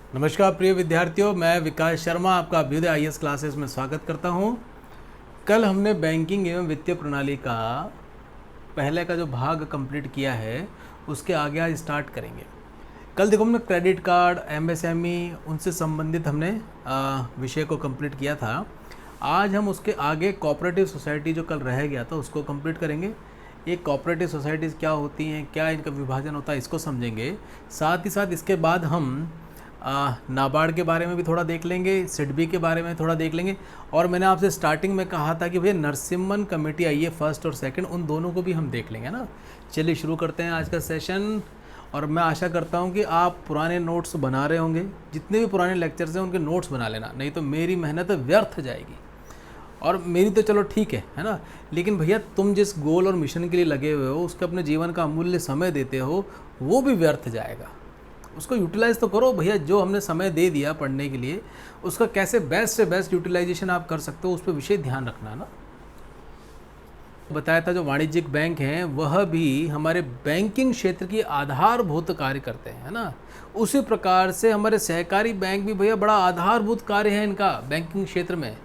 नमस्कार प्रिय विद्यार्थियों, मैं विकास शर्मा आपका अभ्युदय आईएएस क्लासेस में स्वागत करता हूं। कल हमने बैंकिंग एवं वित्तीय प्रणाली का पहले का जो भाग कंप्लीट किया है, उसके आगे आज स्टार्ट करेंगे। कल देखो हमने क्रेडिट कार्ड, एमएसएमई उनसे संबंधित हमने विषय को कंप्लीट किया था। आज हम उसके आगे कोऑपरेटिव सोसाइटी जो कल रह गया था उसको कंप्लीट करेंगे। ये कोऑपरेटिव सोसाइटीज़ क्या होती हैं, क्या इनका विभाजन होता है, इसको समझेंगे। साथ ही साथ इसके बाद हम नाबार्ड के बारे में भी थोड़ा देख लेंगे, सिडबी के बारे में थोड़ा देख लेंगे। और मैंने आपसे स्टार्टिंग में कहा था कि भैया नरसिम्हन कमेटी आई है फर्स्ट और सेकंड, उन दोनों को भी हम देख लेंगे ना। चलिए शुरू करते हैं आज का सेशन। और मैं आशा करता हूं कि आप पुराने नोट्स बना रहे होंगे। जितने भी पुराने लेक्चर्स हैं उनके नोट्स बना लेना, नहीं तो मेरी मेहनत व्यर्थ जाएगी। और मेरी तो चलो ठीक है ना, लेकिन भैया तुम जिस गोल और मिशन के लिए लगे हुए हो, उसके अपने जीवन का अमूल्य समय देते हो, वो भी व्यर्थ जाएगा। उसको यूटिलाइज़ तो करो भैया। जो हमने समय दे दिया पढ़ने के लिए, उसका कैसे बेस्ट से बेस्ट यूटिलाइजेशन आप कर सकते हो, उस पर विशेष ध्यान रखना ना। बताया था जो वाणिज्यिक बैंक हैं वह भी हमारे बैंकिंग क्षेत्र की आधारभूत कार्य करते हैं, है ना। उसी प्रकार से हमारे सहकारी बैंक भी भैया बड़ा आधारभूत कार्य है इनका बैंकिंग क्षेत्र में।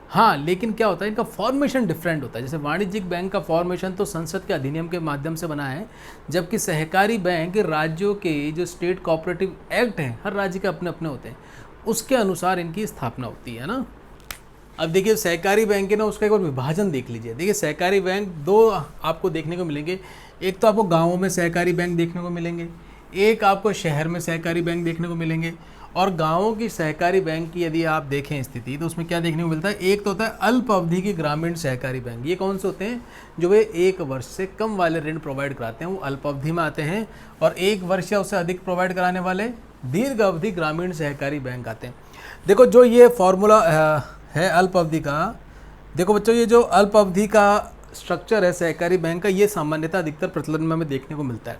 हाँ, लेकिन क्या होता है, इनका फॉर्मेशन डिफरेंट होता है। जैसे वाणिज्यिक बैंक का फॉर्मेशन तो संसद के अधिनियम के माध्यम से बना है, जबकि सहकारी बैंक राज्यों के जो स्टेट कोऑपरेटिव एक्ट हैं, हर राज्य के अपने अपने होते हैं, उसके अनुसार इनकी स्थापना होती है ना। अब देखिए सहकारी बैंक है ना, उसका एक और विभाजन देख लीजिए। देखिए सहकारी बैंक दो आपको देखने को मिलेंगे। एक तो आपको गाँवों में सहकारी बैंक देखने को मिलेंगे, एक आपको शहर में सहकारी बैंक देखने को मिलेंगे। और गांवों की सहकारी बैंक की यदि आप देखें स्थिति, तो उसमें क्या देखने को मिलता है। एक तो होता है अल्प अवधि की ग्रामीण सहकारी बैंक। ये कौन से होते हैं, जो वे 1 वर्ष से कम वाले ऋण प्रोवाइड कराते हैं, वो अल्प अवधि में आते हैं। और 1 वर्ष या उससे अधिक प्रोवाइड कराने वाले दीर्घ अवधि ग्रामीण सहकारी बैंक आते हैं। देखो जो ये फॉर्मूला है अल्प अवधि का, देखो बच्चों ये जो अल्प अवधि का स्ट्रक्चर है सहकारी बैंक का, ये सामान्यतः अधिकतर प्रचलन में हमें देखने को मिलता है।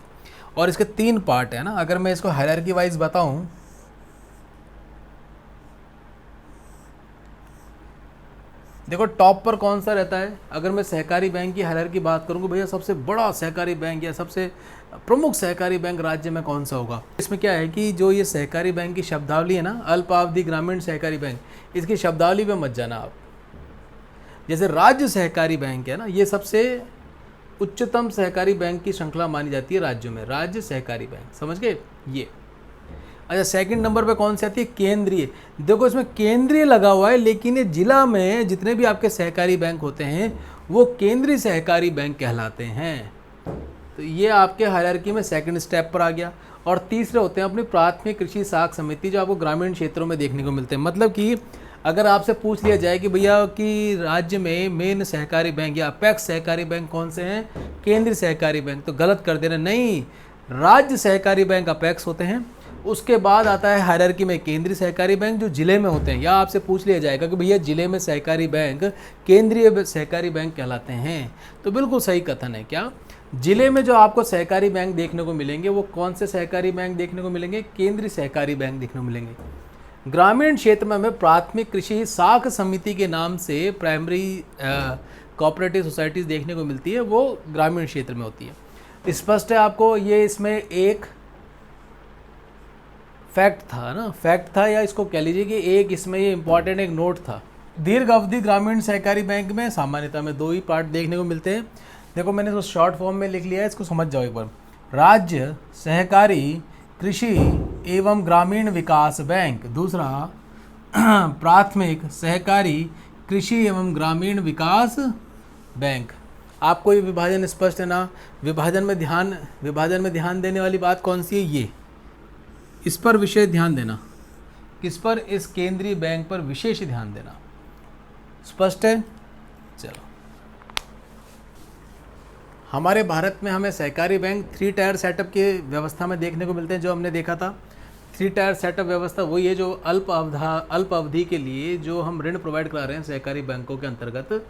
और इसके 3 पार्ट है ना। अगर मैं इसको हायरार्की वाइज बताऊँ, देखो टॉप पर कौन सा रहता है। अगर मैं सहकारी बैंक की हायरार्की की बात करूँगा, भैया सबसे बड़ा सहकारी बैंक या सबसे प्रमुख सहकारी बैंक राज्य में कौन सा होगा। इसमें क्या है कि जो ये सहकारी बैंक की शब्दावली है ना, अल्पावधि ग्रामीण सहकारी बैंक, इसकी शब्दावली पे मत जाना आप। जैसे राज्य सहकारी बैंक है ना, ये सबसे उच्चतम सहकारी बैंक की श्रृंखला मानी जाती है राज्यों में, राज्य सहकारी बैंक, समझ गए ये। अच्छा, सेकंड नंबर पे कौन सी आती है, केंद्रीय। देखो इसमें केंद्रीय लगा हुआ है, लेकिन ये जिला में जितने भी आपके सहकारी बैंक होते हैं वो केंद्रीय सहकारी बैंक कहलाते हैं। तो ये आपके हायरार्की में सेकंड स्टेप पर आ गया। और तीसरे होते हैं अपनी प्राथमिक कृषि साख समिति, जो आपको ग्रामीण क्षेत्रों में देखने को मिलते हैं। मतलब कि अगर आपसे पूछ लिया जाए कि भैया कि राज्य में मेन सहकारी बैंक या अपेक्स सहकारी बैंक कौन से हैं, केंद्रीय सहकारी बैंक, तो गलत कर देना, नहीं, राज्य सहकारी बैंक अपेक्स होते हैं। उसके बाद आता है हायरार्की में केंद्रीय सहकारी बैंक, जो जिले में होते हैं। या आपसे पूछ लिया जाएगा कि भैया जिले में सहकारी बैंक केंद्रीय सहकारी बैंक कहलाते हैं, तो बिल्कुल सही कथन है। क्या जिले में जो आपको सहकारी बैंक देखने को मिलेंगे वो कौन से सहकारी बैंक देखने को मिलेंगे, केंद्रीय सहकारी बैंक देखने को मिलेंगे। ग्रामीण क्षेत्र में हमें प्राथमिक कृषि साख समिति के नाम से प्राइमरी कोऑपरेटिव सोसाइटीज़ देखने को मिलती है, वो ग्रामीण क्षेत्र में होती है। स्पष्ट है आपको। ये इसमें एक फैक्ट था ना, फैक्ट था, या इसको कह लीजिए कि एक इसमें ये इंपॉर्टेंट एक नोट था। दीर्घ अवधि ग्रामीण सहकारी बैंक में सामान्यतः में 2 ही पार्ट देखने को मिलते हैं। देखो मैंने इसको शॉर्ट फॉर्म में लिख लिया है, इसको समझ जाओ एक बार। राज्य सहकारी कृषि एवं ग्रामीण विकास बैंक, दूसरा प्राथमिक सहकारी कृषि एवं ग्रामीण विकास बैंक। आपको ये विभाजन स्पष्ट है ना। विभाजन में ध्यान देने वाली बात कौन सी है, ये इस पर विशेष ध्यान देना। किस पर, इस केंद्रीय बैंक पर विशेष ध्यान देना। स्पष्ट है। चलो, हमारे भारत में हमें सहकारी बैंक 3 टायर सेटअप की व्यवस्था में देखने को मिलते हैं। जो हमने देखा था 3 टायर सेटअप व्यवस्था वही है जो अल्प अवधि के लिए जो हम ऋण प्रोवाइड करा रहे हैं सहकारी बैंकों के अंतर्गत।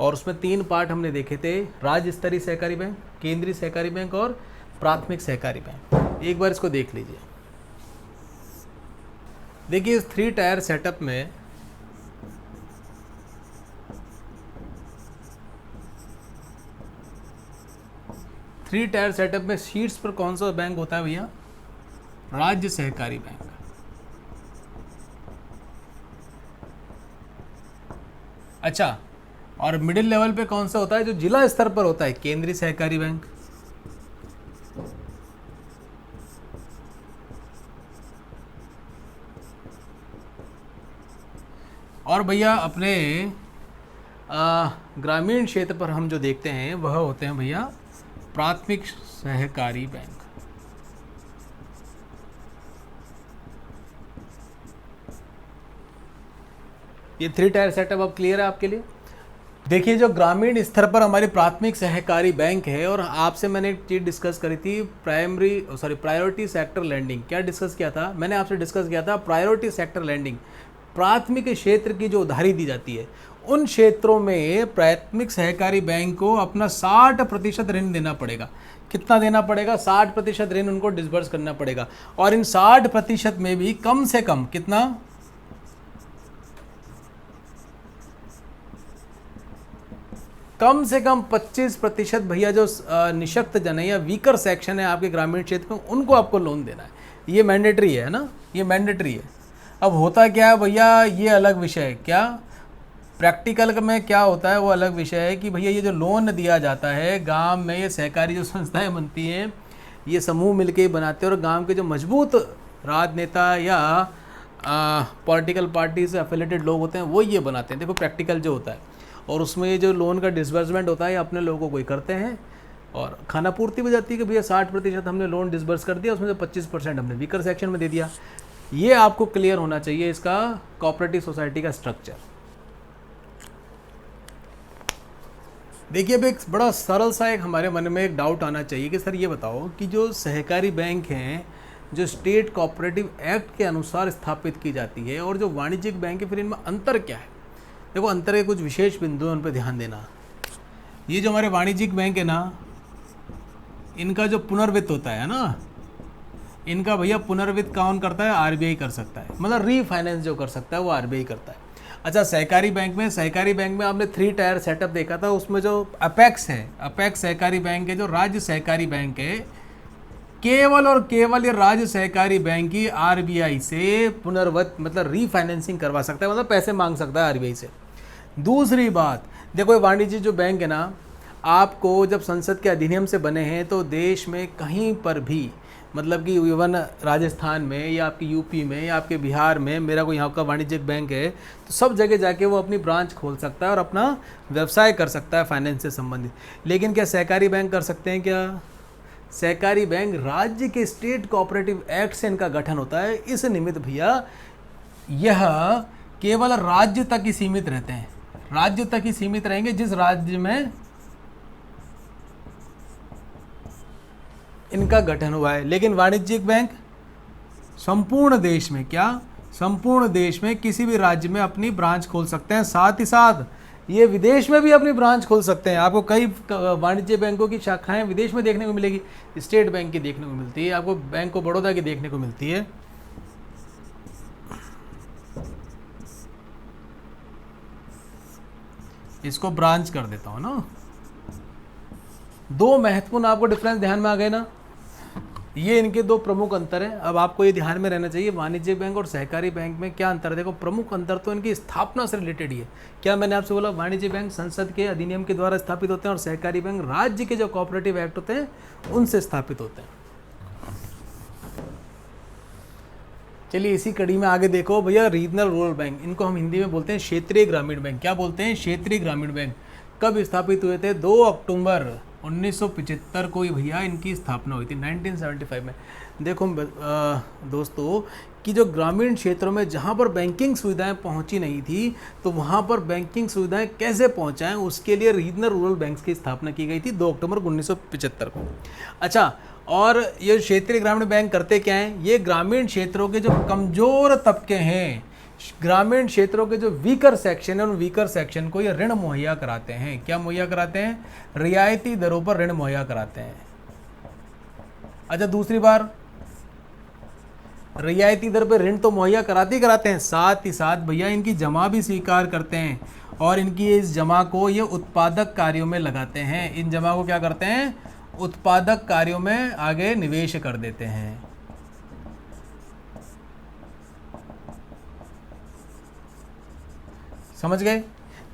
और उसमें 3 पार्ट हमने देखे थे, राज्य स्तरीय सहकारी बैंक, केंद्रीय सहकारी बैंक और प्राथमिक सहकारी बैंक। एक बार इसको देख लीजिए। देखिए इस 3 टायर सेटअप में सीट्स पर कौन सा बैंक होता है भैया, राज्य सहकारी बैंक। अच्छा, और मिडिल लेवल पे कौन सा होता है? जो जिला स्तर पर होता है, केंद्रीय सहकारी बैंक। और भैया अपने ग्रामीण क्षेत्र पर हम जो देखते हैं वह होते हैं भैया प्राथमिक सहकारी बैंक। ये 3 टायर सेटअप अब क्लियर है आपके लिए? देखिए, जो ग्रामीण स्तर पर हमारी प्राथमिक सहकारी बैंक है, और आपसे मैंने एक चीज़ डिस्कस करी थी, प्रायोरिटी सेक्टर लैंडिंग। क्या डिस्कस किया था मैंने आपसे? डिस्कस किया था प्रायोरिटी सेक्टर लैंडिंग। प्राथमिक क्षेत्र की जो उधारी दी जाती है, उन क्षेत्रों में प्राथमिक सहकारी बैंक को अपना 60% ऋण देना पड़ेगा। कितना देना पड़ेगा? 60% ऋण उनको डिसबर्स करना पड़ेगा। और इन 60% में भी कम से कम कितना? कम से कम 25% भैया जो निशक्त जन है या वीकर सेक्शन है आपके ग्रामीण क्षेत्र में, उनको आपको लोन देना है। ये मैंडेटरी है ना, ये मैंडेटरी है। अब होता क्या है भैया, ये अलग विषय है। क्या प्रैक्टिकल में क्या होता है वो अलग विषय है कि भैया ये जो लोन दिया जाता है गांव में, ये सहकारी जो संस्थाएं बनती हैं, ये समूह मिलके ही बनाते हैं, और गांव के जो मजबूत राजनेता या पॉलिटिकल पार्टी से एफिलेटेड लोग होते हैं वो ये बनाते हैं। देखो प्रैक्टिकल जो होता है, और उसमें ये जो लोन का डिसबर्समेंट होता है, ये अपने लोगों को ही करते हैं, और खाना पूर्ति हो जाती है कि भैया 60% हमने लोन डिसबर्स कर दिया, उसमें से 25% हमने वीकर सेक्शन में दे दिया। ये आपको क्लियर होना चाहिए इसका कोऑपरेटिव सोसाइटी का स्ट्रक्चर। देखिए, अब एक बड़ा सरल सा एक हमारे मन में एक डाउट आना चाहिए कि सर ये बताओ कि जो सहकारी बैंक हैं, जो स्टेट कोऑपरेटिव एक्ट के अनुसार स्थापित की जाती है, और जो वाणिज्यिक बैंक है, फिर इनमें अंतर क्या है? देखो, अंतर के कुछ विशेष बिंदु हैं, उन पर ध्यान देना। ये जो हमारे वाणिज्यिक बैंक है ना, इनका जो पुनर्वित्त होता है ना, इनका भैया पुनर्वित्त कौन करता है? आरबीआई कर सकता है। मतलब रीफाइनेंस जो कर सकता है वो आरबीआई करता है। अच्छा, सहकारी बैंक में आपने 3 टायर सेटअप देखा था, उसमें जो अपेक्स है, अपेक्स सहकारी बैंक है, जो राज्य सहकारी बैंक है, केवल और केवल ये राज्य सहकारी बैंक ही आरबीआई से पुनर्वित्त मतलब रीफाइनेंसिंग करवा सकता है, मतलब पैसे मांग सकता है आरबीआई से। दूसरी बात, देखो ये वाणिज्य जो बैंक है ना, आपको जब संसद के अधिनियम से बने हैं तो देश में कहीं पर भी, मतलब कि इवन राजस्थान में या आपकी यूपी में या आपके बिहार में, मेरा कोई यहाँ का वाणिज्यिक बैंक है, तो सब जगह जाके वो अपनी ब्रांच खोल सकता है और अपना व्यवसाय कर सकता है फाइनेंस से संबंधित। लेकिन क्या सहकारी बैंक कर सकते हैं क्या? सहकारी बैंक राज्य के स्टेट कोऑपरेटिव एक्ट से इनका गठन होता है। इस निमित्त भैया यह केवल राज्य तक ही सीमित रहते हैं, राज्य तक ही सीमित रहेंगे जिस राज्य में इनका गठन हुआ है। लेकिन वाणिज्यिक बैंक संपूर्ण देश में, क्या संपूर्ण देश में किसी भी राज्य में अपनी ब्रांच खोल सकते हैं। साथ ही साथ ये विदेश में भी अपनी ब्रांच खोल सकते हैं। आपको कई वाणिज्य बैंकों की शाखाएं विदेश में देखने को मिलेगी। स्टेट बैंक की देखने को मिलती है, आपको बैंक ऑफ बड़ौदा की देखने को मिलती है। इसको ब्रांच कर देता हूं ना। 2 महत्वपूर्ण आपको डिफरेंस ध्यान में आ गए ना, ये इनके 2 प्रमुख अंतर हैं। अब आपको ये ध्यान में रहना चाहिए वाणिज्यिक बैंक और सहकारी बैंक में क्या अंतर है। देखो, प्रमुख अंतर तो इनकी स्थापना से रिलेटेड ही है। क्या मैंने आपसे बोला, वाणिज्यिक बैंक संसद के अधिनियम के द्वारा स्थापित होते हैं, और सहकारी बैंक राज्य के जो कोऑपरेटिव एक्ट होते हैं उनसे स्थापित होते हैं। चलिए इसी कड़ी में आगे देखो भैया, रीजनल रूरल बैंक, इनको हम हिंदी में बोलते हैं क्षेत्रीय ग्रामीण बैंक। क्या बोलते हैं? क्षेत्रीय ग्रामीण बैंक। कब स्थापित हुए थे? 2 अक्टूबर 1975 को ही भैया इनकी स्थापना हुई थी, 1975 में। देखो दोस्तों कि जो ग्रामीण क्षेत्रों में जहाँ पर बैंकिंग सुविधाएं पहुँची नहीं थी, तो वहाँ पर बैंकिंग सुविधाएं कैसे पहुँचाएं, उसके लिए रीजनल रूरल बैंक्स की स्थापना की गई थी 2 अक्टूबर 1975 को। अच्छा, और ये क्षेत्रीय ग्रामीण बैंक करते क्या हैं? ये ग्रामीण क्षेत्रों के जो कमज़ोर तबके हैं, ग्रामीण क्षेत्रों के जो वीकर सेक्शन है, उन वीकर सेक्शन को ये ऋण मुहैया कराते हैं। क्या मुहैया कराते हैं? रियायती दरों पर ऋण मुहैया कराते हैं। अच्छा, दूसरी बार, रियायती दर पर ऋण तो मुहैया कराते हैं, साथ ही साथ भैया इनकी जमा भी स्वीकार करते हैं, और इनकी इस जमा को ये उत्पादक कार्यों में लगाते हैं। इन जमा को क्या करते हैं? उत्पादक कार्यों में आगे निवेश कर देते हैं। समझ गए?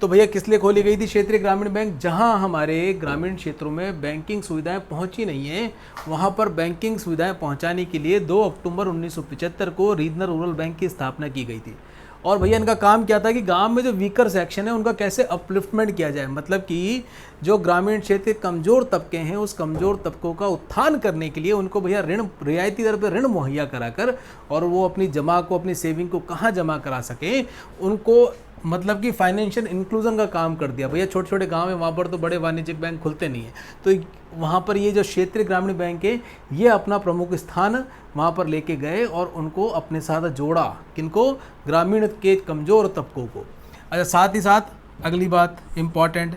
तो भैया किस लिए खोली गई थी क्षेत्रीय ग्रामीण बैंक? जहां हमारे ग्रामीण क्षेत्रों में बैंकिंग सुविधाएं पहुंची नहीं है, वहां पर बैंकिंग सुविधाएं पहुंचाने के लिए 2 अक्टूबर 1975 को रीजनल रूरल बैंक की स्थापना की गई थी। और भैया इनका काम क्या था कि गांव में जो वीकर सेक्शन है उनका कैसे अपलिफ्टमेंट किया जाए, मतलब कि जो ग्रामीण क्षेत्र के कमज़ोर तबके हैं उस कमज़ोर तबकों का उत्थान करने के लिए उनको भैया ऋण, रियायती दर पर ऋण मुहैया कराकर, और वो अपनी जमा को, अपनी सेविंग को कहाँ जमा करा सकें, उनको मतलब कि फाइनेंशियल इंक्लूजन का काम कर दिया। भैया छोटे छोटे गांव है, वहाँ पर तो बड़े वाणिज्यिक बैंक खुलते नहीं हैं, तो वहाँ पर ये जो क्षेत्रीय ग्रामीण बैंक है ये अपना प्रमुख स्थान वहाँ पर लेके गए और उनको अपने साथ जोड़ा। किनको? ग्रामीण के कमज़ोर तबकों को। अच्छा, साथ ही साथ अगली बात इम्पॉर्टेंट,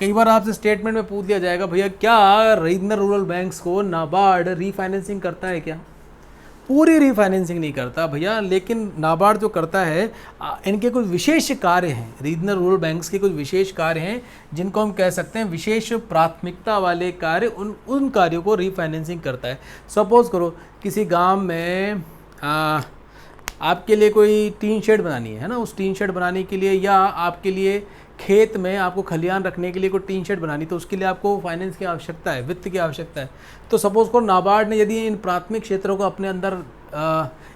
कई बार आपसे स्टेटमेंट में पूछ दिया जाएगा भैया क्या रीजनल रूरल बैंक्स को नाबार्ड रीफाइनेंसिंग करता है क्या? पूरी रीफाइनेंसिंग नहीं करता भैया, लेकिन नाबार्ड जो करता है इनके कुछ विशेष कार्य हैं, रीजनल रूरल बैंक्स के कुछ विशेष कार्य हैं जिनको हम कह सकते हैं विशेष प्राथमिकता वाले कार्य, उन कार्यों को रीफाइनेंसिंग करता है। सपोज़ करो किसी गांव में आपके लिए कोई टीन शेड बनानी है ना, उस टीन शेड बनाने के लिए, या आपके लिए खेत में आपको खलियान रखने के लिए कोई टीन शेड बनानी, तो उसके लिए आपको फाइनेंस की आवश्यकता है, वित्त की आवश्यकता है। तो सपोज़ करो नाबार्ड ने यदि इन प्राथमिक क्षेत्रों को अपने अंदर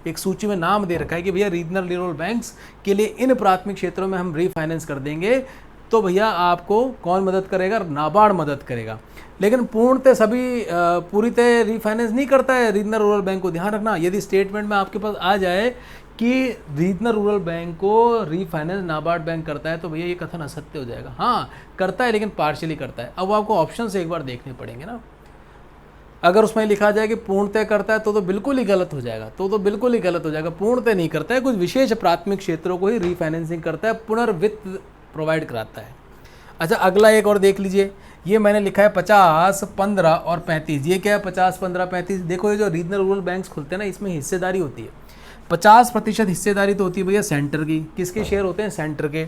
एक सूची में नाम दे रखा है कि भैया रीजनल रूरल बैंक्स के लिए इन प्राथमिक क्षेत्रों में हम रीफाइनेंस कर देंगे, तो भैया आपको कौन मदद करेगा? नाबार्ड मदद करेगा। लेकिन पूर्णतः सभी पूरी तरह रीफाइनेंस नहीं करता है रीजनल रूरल बैंक को। ध्यान रखना, यदि स्टेटमेंट में आपके पास आ जाए कि रीजनल रूरल बैंक को रीफाइनेंस नाबार्ड बैंक करता है, तो भैया ये कथन असत्य हो जाएगा। हाँ करता है, लेकिन पार्शियली करता है। अब आपको ऑप्शन से एक बार देखने पड़ेंगे ना। अगर उसमें लिखा जाए कि पूर्णतः करता है तो बिल्कुल ही गलत हो जाएगा, तो बिल्कुल ही गलत हो जाएगा। पूर्णतः नहीं करता है, कुछ विशेष प्राथमिक क्षेत्रों को ही रीफाइनेंसिंग करता है, पुनर्वित्त प्रोवाइड कराता है। अच्छा, अगला एक और देख लीजिए, ये मैंने लिखा है 50, 15 और 35। ये क्या है 50, 15, 35? देखो ये जो रीजनल रूरल बैंक्स खुलते हैं ना, इसमें हिस्सेदारी होती है। 50% हिस्सेदारी तो होती है भैया सेंटर की। किसके शेयर होते हैं? सेंटर के।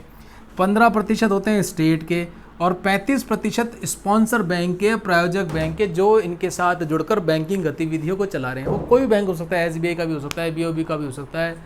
15% होते हैं स्टेट के, और 35% स्पॉन्सर बैंक के, प्रायोजक बैंक के, जो इनके साथ जुड़कर बैंकिंग गतिविधियों को चला रहे हैं। वो कोई भी बैंक हो सकता है, SBI का भी हो सकता है, BOB का भी हो सकता है,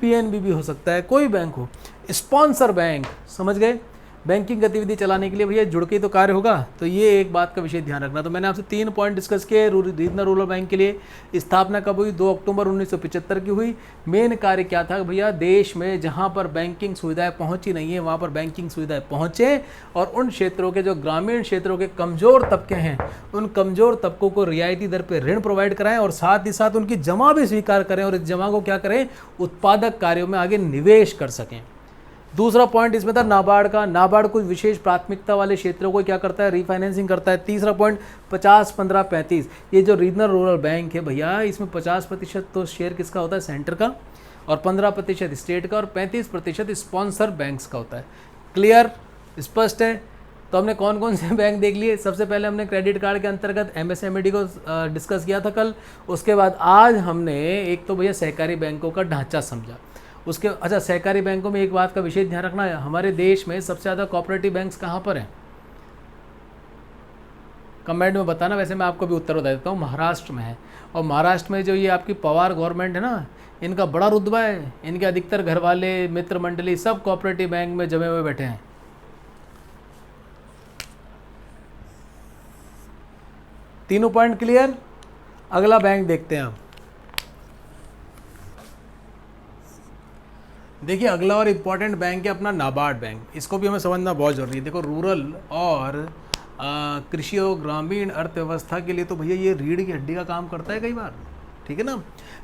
PNB भी हो सकता है, कोई बैंक हो। स्पॉन्सर बैंक, समझ गए? बैंकिंग गतिविधि चलाने के लिए भैया जुड़ के तो कार्य होगा। तो ये एक बात का विशेष ध्यान रखना। तो मैंने आपसे 3 पॉइंट डिस्कस किए। रीजनल रूरल बैंक के लिए स्थापना कब हुई? 2 अक्टूबर 1975 की हुई। मेन कार्य क्या था भैया? देश में जहाँ पर बैंकिंग सुविधाएं पहुँची नहीं है वहाँ पर बैंकिंग सुविधाएं पहुँचे, और उन क्षेत्रों के जो ग्रामीण क्षेत्रों के कमज़ोर तबके हैं उन कमज़ोर तबकों को रियायती दर पर ऋण प्रोवाइड कराएं, और साथ ही साथ उनकी जमा भी स्वीकार करें, और इस जमा को क्या करें? उत्पादक कार्यों में आगे निवेश कर सकें। दूसरा पॉइंट इसमें था नाबार्ड का। नाबार्ड कुछ विशेष प्राथमिकता वाले क्षेत्रों को क्या करता है? रीफाइनेंसिंग करता है। तीसरा पॉइंट 50, 15, 35, ये जो रीजनल रूरल बैंक है भैया, इसमें 50% तो शेयर किसका होता है? सेंटर का, और 15% स्टेट का, और 35% स्पॉन्सर बैंक्स का होता है। क्लियर? स्पष्ट है? तो हमने कौन कौन से बैंक देख लिए? सबसे पहले हमने क्रेडिट कार्ड के अंतर्गत MSMED को डिस्कस किया था कल। उसके बाद आज हमने एक तो भैया सहकारी बैंकों का ढांचा समझा। उसके अच्छा, सहकारी बैंकों में एक बात का विशेष ध्यान रखना है, हमारे देश में सबसे ज़्यादा कोऑपरेटिव बैंक्स कहाँ पर हैं? कमेंट में बताना। वैसे मैं आपको भी उत्तर बता देता हूँ, महाराष्ट्र में है। और महाराष्ट्र में जो ये आपकी पवार गवर्नमेंट है ना, इनका बड़ा रुतबा है। इनके अधिकतर घर वाले, मित्र मंडली सब कोऑपरेटिव बैंक में जमे हुए बैठे हैं। तीनों पॉइंट क्लियर? अगला बैंक देखते हैं अब। देखिए अगला और इम्पॉर्टेंट बैंक है अपना नाबार्ड बैंक। इसको भी हमें समझना बहुत ज़रूरी है। देखो रूरल और कृषि और ग्रामीण अर्थव्यवस्था के लिए तो भैया ये रीढ़ की हड्डी का काम करता है कई बार, ठीक है ना।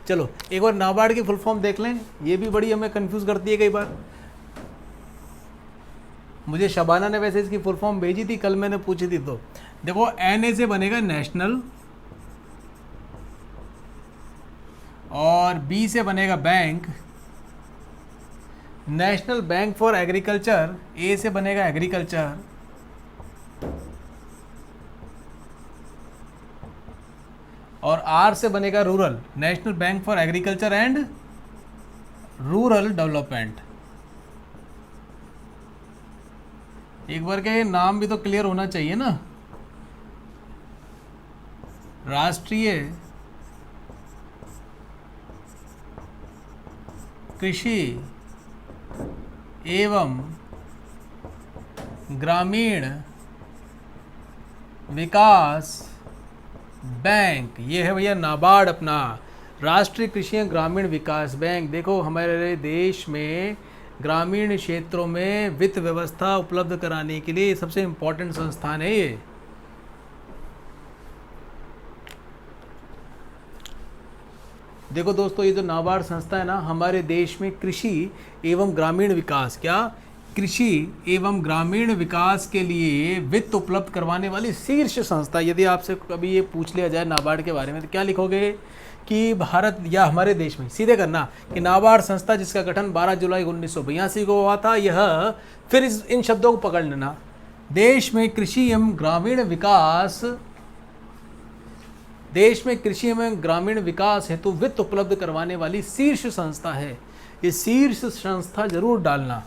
चलो एक बार नाबार्ड की फुल फॉर्म देख लें, ये भी बड़ी हमें कंफ्यूज करती है कई बार। मुझे शबाना ने वैसे इसकी फुल फॉर्म भेजी थी, कल मैंने पूछी थी। तो देखो NA से बनेगा नेशनल, और B से बनेगा bank, national bank for agriculture. A से बनेगा एग्रीकल्चर, और R से बनेगा rural, national bank for agriculture and rural development. एक बार क्या ये नाम भी तो क्लियर होना चाहिए ना। राष्ट्रीय कृषि एवं ग्रामीण विकास बैंक, ये है भैया नाबार्ड अपना, राष्ट्रीय कृषि एवं ग्रामीण विकास बैंक। देखो हमारे देश में ग्रामीण क्षेत्रों में वित्त व्यवस्था उपलब्ध कराने के लिए सबसे इम्पोर्टेंट संस्थान है ये। देखो दोस्तों, ये जो नाबार्ड संस्था है ना, हमारे देश में कृषि एवं ग्रामीण विकास, क्या कृषि एवं ग्रामीण विकास के लिए वित्त उपलब्ध करवाने वाली शीर्ष संस्था। यदि आपसे कभी ये पूछ लिया जाए नाबार्ड के बारे में तो क्या लिखोगे कि भारत या हमारे देश में, सीधे करना कि नाबार्ड संस्था जिसका गठन 12 जुलाई 1982 को हुआ था। यह फिर इन शब्दों को पकड़ लेना, देश में कृषि एवं ग्रामीण विकास, देश में कृषि एवं ग्रामीण विकास हेतु वित्त उपलब्ध करवाने वाली शीर्ष संस्था है। ये शीर्ष संस्था जरूर डालना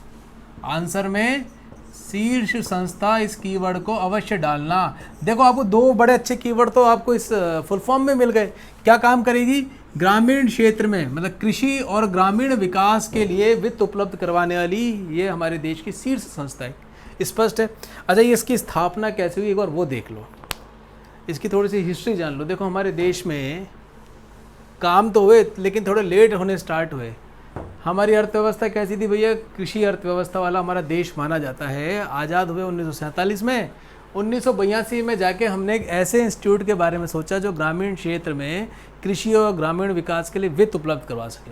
आंसर में, शीर्ष संस्था इस कीवर्ड को अवश्य डालना। देखो आपको दो बड़े अच्छे कीवर्ड तो आपको इस फुल फॉर्म में मिल गए। क्या काम करेगी? ग्रामीण क्षेत्र में, मतलब कृषि और ग्रामीण विकास के लिए वित्त उपलब्ध करवाने वाली ये हमारे देश की शीर्ष संस्था है। स्पष्ट है? अच्छा, ये इसकी स्थापना कैसे हुई एक बार वो देख लो, इसकी थोड़ी सी हिस्ट्री जान लो। देखो हमारे देश में काम तो हुए लेकिन थोड़े लेट होने स्टार्ट हुए। हमारी अर्थव्यवस्था कैसी थी भैया? कृषि अर्थव्यवस्था वाला हमारा देश माना जाता है। आज़ाद हुए 1947 में, 1982 में जाके हमने एक ऐसे इंस्टीट्यूट के बारे में सोचा जो ग्रामीण क्षेत्र में कृषि और ग्रामीण विकास के लिए वित्त उपलब्ध करवा सके।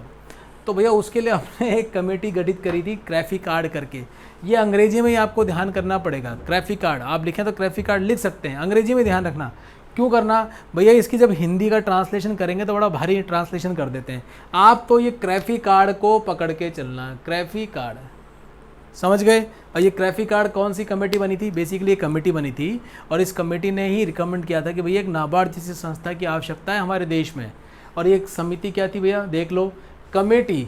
तो भैया उसके लिए हमने एक कमेटी गठित करी थी, क्रैफी कार्ड करके। ये अंग्रेजी में ही आपको ध्यान करना पड़ेगा। क्रैफी कार्ड आप लिखें तो क्रैफी कार्ड लिख सकते हैं, अंग्रेजी में ध्यान रखना। क्यों करना भैया? इसकी जब हिंदी का ट्रांसलेशन करेंगे तो बड़ा भारी ट्रांसलेशन कर देते हैं। आप तो ये क्रैफी कार्ड को पकड़ के चलना, क्रैफी कार्ड, समझ गए? और ये क्रैफी कार्ड कौन सी कमेटी बनी थी? बेसिकली ये कमेटी बनी थी और इस कमेटी ने ही रिकमेंड किया था कि भैया एक नाबार्ड जैसी संस्था की आवश्यकता है हमारे देश में। और ये एक समिति क्या थी भैया? देख लो, कमेटी,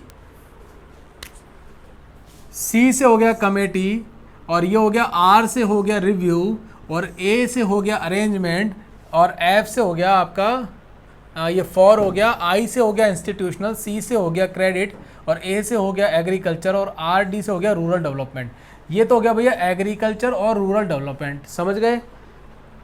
सी से हो गया कमेटी, और ये हो गया आर से हो गया रिव्यू, और ए से हो गया अरेंजमेंट, और एफ से हो गया आपका ये फॉर हो गया, आई से हो गया इंस्टीट्यूशनल, सी से हो गया क्रेडिट, और ए से हो गया एग्रीकल्चर, और आर डी से हो गया रूरल डेवलपमेंट। ये तो हो गया भैया एग्रीकल्चर और रूरल डेवलपमेंट, समझ गए?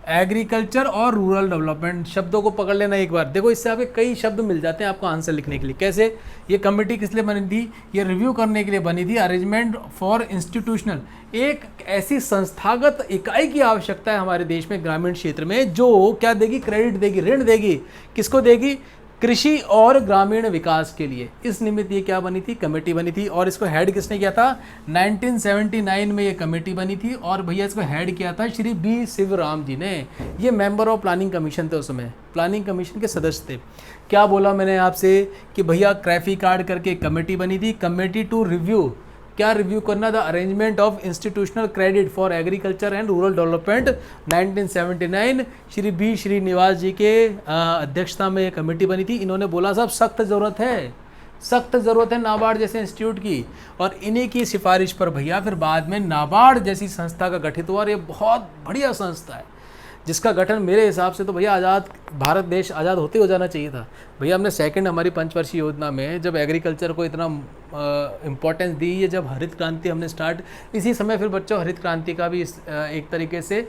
एग्रीकल्चर और रूरल डेवलपमेंट शब्दों को पकड़ लेना एक बार। देखो इससे आपके कई शब्द मिल जाते हैं आपको आंसर लिखने के लिए। कैसे? ये कमेटी किस लिए बनी थी? ये रिव्यू करने के लिए बनी थी। अरेंजमेंट फॉर इंस्टीट्यूशनल, एक ऐसी संस्थागत इकाई की आवश्यकता है हमारे देश में ग्रामीण क्षेत्र में जो क्या देगी? क्रेडिट देगी, ऋण देगी। किसको देगी? कृषि और ग्रामीण विकास के लिए। इस निमित्त ये क्या बनी थी? कमेटी बनी थी। और इसको हेड किसने किया था? 1979 में ये कमेटी बनी थी और भैया इसको हेड किया था श्री बी शिवराम जी ने। ये मेंबर ऑफ प्लानिंग कमीशन थे उस समय, प्लानिंग कमीशन के सदस्य थे। क्या बोला मैंने आपसे कि भैया क्रैफी कार्ड करके कमेटी बनी थी, कमेटी टू रिव्यू, क्या रिव्यू करना? The arrangement of institutional credit for agriculture and rural development 1979 Shri B Srinivas ji के अध्यक्षता में कमेटी बनी थी। इन्होंने बोला साहब सख्त ज़रूरत है, सख्त ज़रूरत है नाबार्ड जैसे इंस्टीट्यूट की, और इन्हीं की सिफारिश पर भैया फिर बाद में नाबार्ड जैसी संस्था का गठित हुआ। और ये बहुत बढ़िया संस्था है जिसका गठन मेरे हिसाब से तो भैया आज़ाद भारत देश आज़ाद होते हो जाना चाहिए था। भैया हमने सेकंड हमारी पंचवर्षीय योजना में जब एग्रीकल्चर को इतना इम्पोर्टेंस दी है, जब हरित क्रांति हमने स्टार्ट, इसी समय फिर बच्चों हरित क्रांति का भी एक तरीके से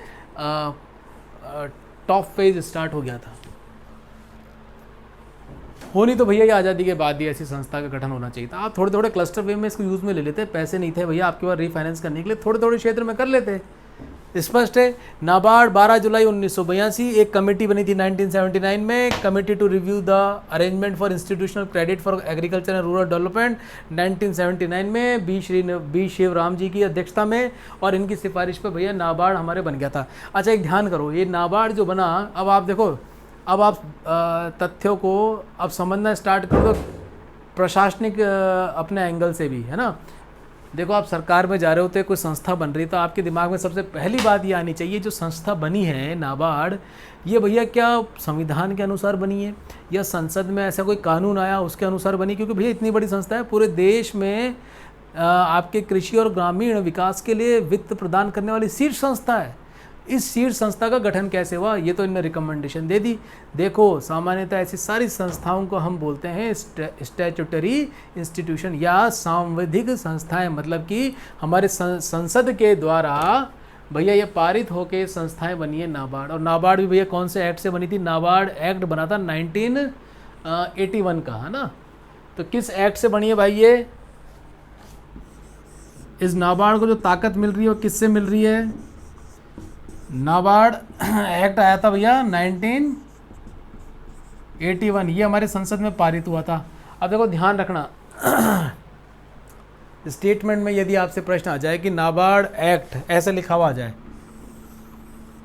टॉप फेज स्टार्ट हो गया था। होनी तो भैया ये आज़ादी के बाद ही ऐसी संस्था का गठन होना चाहिए था। आप थोड़े थोड़े क्लस्टर वे में इसको यूज़ में ले लेते, पैसे नहीं थे भैया आपके पास रीफाइनेंस करने के लिए, थोड़े थोड़े क्षेत्र में कर लेते। स्पष्ट है? नाबार्ड 12 जुलाई 1982 एक कमेटी बनी थी 1979 में, committee to review the arrangement for institutional credit for agriculture and rural development 1979 में बी शिवराम जी की अध्यक्षता में, और इनकी सिफारिश पर भैया नाबार्ड हमारे बन गया था। अच्छा एक ध्यान करो, ये नाबार्ड जो बना, अब आप देखो, अब आप तथ्यों को अब समझना स्टार्ट कर दो प्रशासनिक अपने एंगल से भी, है ना। देखो आप सरकार में जा रहे होते, कोई संस्था बन रही, तो आपके दिमाग में सबसे पहली बात ये आनी चाहिए, जो संस्था बनी है नाबार्ड, ये भैया क्या संविधान के अनुसार बनी है या संसद में ऐसा कोई कानून आया उसके अनुसार बनी? क्योंकि भैया इतनी बड़ी संस्था है, पूरे देश में आपके कृषि और ग्रामीण विकास के लिए वित्त प्रदान करने वाली शीर्ष संस्था है। इस शीर्ष संस्था का गठन कैसे हुआ? ये तो इन्होंने रिकमेंडेशन दे दी। देखो सामान्यतः ऐसी सारी संस्थाओं को हम बोलते हैं स्टैट्यूटरी इंस्टीट्यूशन या सांविधिक संस्थाएं, मतलब कि हमारे संसद के द्वारा भैया ये पारित होके संस्थाएं बनी है नाबार्ड, और नाबार्ड भी भैया कौन से एक्ट से बनी थी? नाबार्ड एक्ट बना था 1981 का, है ना। तो किस एक्ट से बनी है भाई ये? इस नाबार्ड को जो ताकत मिल रही है वो किससे मिल रही है? नाबार्ड एक्ट आया था भैया 1981, ये हमारे संसद में पारित हुआ था। अब देखो ध्यान रखना स्टेटमेंट में यदि आपसे प्रश्न आ जाए कि नाबार्ड एक्ट ऐसे लिखा हुआ आ जाए,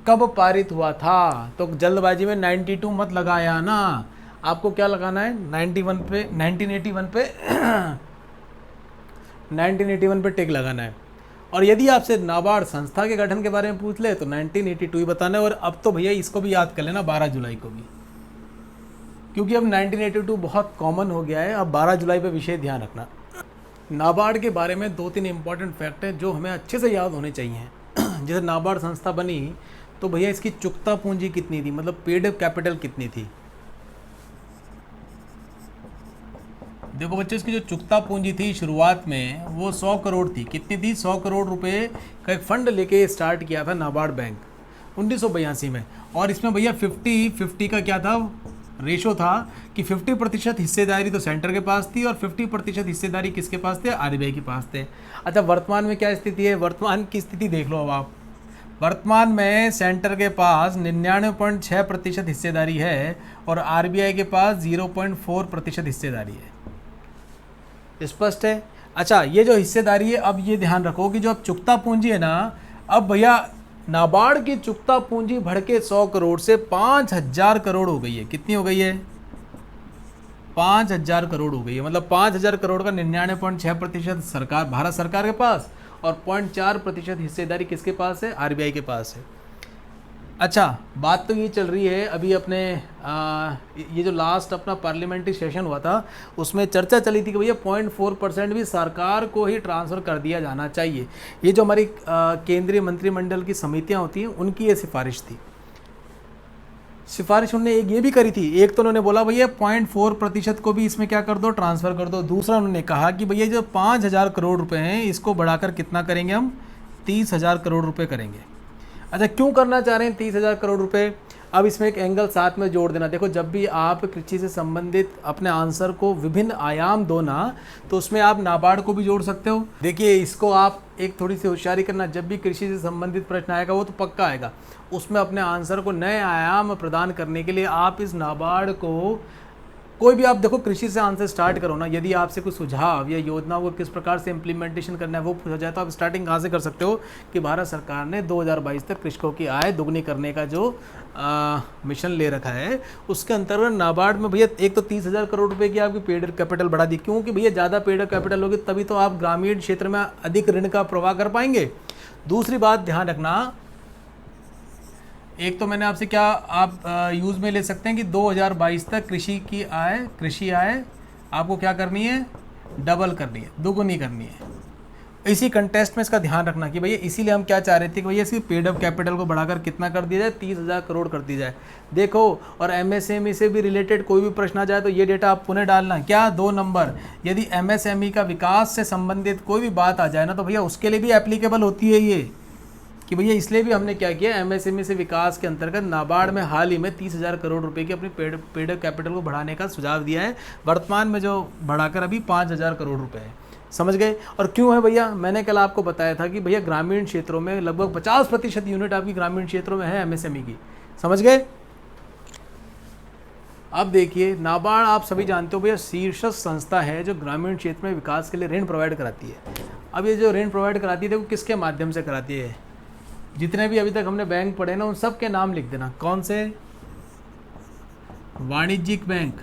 कब पारित हुआ था, तो जल्दबाजी में 92 मत लगाया ना, आपको क्या लगाना है 91 पे 1981 पे 1981 पे टिक लगाना है। और यदि आपसे नाबार्ड संस्था के गठन के बारे में पूछ ले तो 1982 ही बताना है। और अब तो भैया इसको भी याद कर लेना 12 जुलाई को भी, क्योंकि अब 1982 बहुत कॉमन हो गया है। अब 12 जुलाई पे विषय ध्यान रखना। नाबार्ड के बारे में 2-3 इंपॉर्टेंट फैक्ट हैं जो हमें अच्छे से याद होने चाहिए। जैसे नाबार्ड संस्था बनी तो भैया इसकी चुकता पूंजी कितनी थी, मतलब पेड कैपिटल कितनी थी? देखो बच्चों, इसकी जो चुकता पूंजी थी शुरुआत में वो 100 करोड़ थी। कितनी थी? 100 करोड़ रुपए का एक फंड लेके स्टार्ट किया था नाबार्ड बैंक 1982 में। और इसमें भैया 50-50 का क्या था रेशो था कि 50% हिस्सेदारी तो सेंटर के पास थी और 50% हिस्सेदारी किसके पास थे? आरबीआई के पास थे। अच्छा, वर्तमान में क्या स्थिति है? वर्तमान की स्थिति देख लो अब आप। वर्तमान में सेंटर के पास 99.6% हिस्सेदारी है और आरबीआई के पास 0.4% हिस्सेदारी है। स्पष्ट है? अच्छा, ये जो हिस्सेदारी है, अब ये ध्यान रखो कि जो अब चुकता पूंजी है ना, अब भैया नाबार्ड की चुकता पूंजी बढ़ के 100 करोड़ से 5000 करोड़ हो गई है। कितनी हो गई है? 5000 करोड़ हो गई है। मतलब 5000 करोड़ का 99.6% सरकार, भारत सरकार के पास, और 0.4% हिस्सेदारी किसके पास है? आरबीआई के पास है। अच्छा, बात तो ये चल रही है अभी अपने ये जो लास्ट अपना पार्लियामेंट्री सेशन हुआ था उसमें चर्चा चली थी कि भैया 0.4% भी सरकार को ही ट्रांसफ़र कर दिया जाना चाहिए। ये जो हमारी केंद्रीय मंत्रिमंडल की समितियां होती हैं उनकी ये सिफारिश थी। सिफारिश उन्होंने एक ये भी करी थी, एक तो उन्होंने बोला भैया 0.4% को भी इसमें क्या कर दो, ट्रांसफ़र कर दो। दूसरा उन्होंने कहा कि भैया जो 5000 करोड़ रुपए हैं इसको बढ़ाकर कितना करेंगे हम? 30,000 करोड़ रुपए करेंगे। अच्छा, क्यों करना चाह रहे हैं 30,000 करोड़ रुपए? अब इसमें एक एंगल साथ में जोड़ देना। देखो, जब भी आप कृषि से संबंधित अपने आंसर को विभिन्न आयाम दो ना, तो उसमें आप नाबार्ड को भी जोड़ सकते हो। देखिए, इसको आप एक थोड़ी सी होशियारी करना, जब भी कृषि से संबंधित प्रश्न आएगा वो तो पक्का आएगा, उसमें अपने आंसर को नए आयाम प्रदान करने के लिए आप इस नाबार्ड को, कोई भी आप देखो कृषि से आंसर स्टार्ट करो ना, यदि आपसे कुछ सुझाव या योजना को किस प्रकार से इम्प्लीमेंटेशन करना है वो पूछा जाए तो आप स्टार्टिंग कहाँ से कर सकते हो कि भारत सरकार ने 2022 तक कृषकों की आय दोगुनी करने का जो मिशन ले रखा है, उसके अंतर्गत नाबार्ड में भैया एक तो 30,000 करोड़ रुपए की आपकी पेड कैपिटल बढ़ा दी। क्योंकि भैया ज़्यादा पेड कैपिटल होगी तभी तो आप ग्रामीण क्षेत्र में अधिक ऋण का प्रवाह कर पाएंगे। दूसरी बात ध्यान रखना, एक तो मैंने आपसे क्या आप यूज़ में ले सकते हैं कि 2022 तक कृषि आय आपको क्या करनी है? डबल करनी है, दोगुनी करनी है। इसी कंटेस्ट में इसका ध्यान रखना कि भैया इसीलिए हम क्या चाह रहे थे कि भैया इसकी पेड अप कैपिटल को बढ़ाकर कितना कर दिया जाए? 30,000 करोड़ कर दी जाए। देखो, और एमएसएमई से भी रिलेटेड कोई भी प्रश्न आ जाए तो ये डेटा आप पुनः डालना। क्या? 2 नंबर, यदि एमएसएमई का विकास से संबंधित कोई भी बात आ जाए ना तो भैया उसके लिए भी एप्लीकेबल होती है ये, कि भैया इसलिए भी हमने क्या किया, एमएसएमई से विकास के अंतर्गत नाबार्ड में हाल ही में 30,000 करोड़ रुपए की अपनी पेड कैपिटल को बढ़ाने का सुझाव दिया है। वर्तमान में जो बढ़ाकर अभी 5,000 करोड़ रुपए है। समझ गए? और क्यों है भैया? मैंने कल आपको बताया था कि भैया ग्रामीण क्षेत्रों में लगभग 50% यूनिट आपकी ग्रामीण क्षेत्रों में है एमएसएमई की। समझ गए? अब देखिए, नाबार्ड आप सभी जानते हो भैया शीर्ष संस्था है जो ग्रामीण क्षेत्र में विकास के लिए ऋण प्रोवाइड कराती है। अब ये जो ऋण प्रोवाइड कराती है देखो किसके माध्यम से कराती है? जितने भी अभी तक हमने बैंक पढ़े ना उन सब के नाम लिख देना। कौन से? वाणिज्यिक बैंक,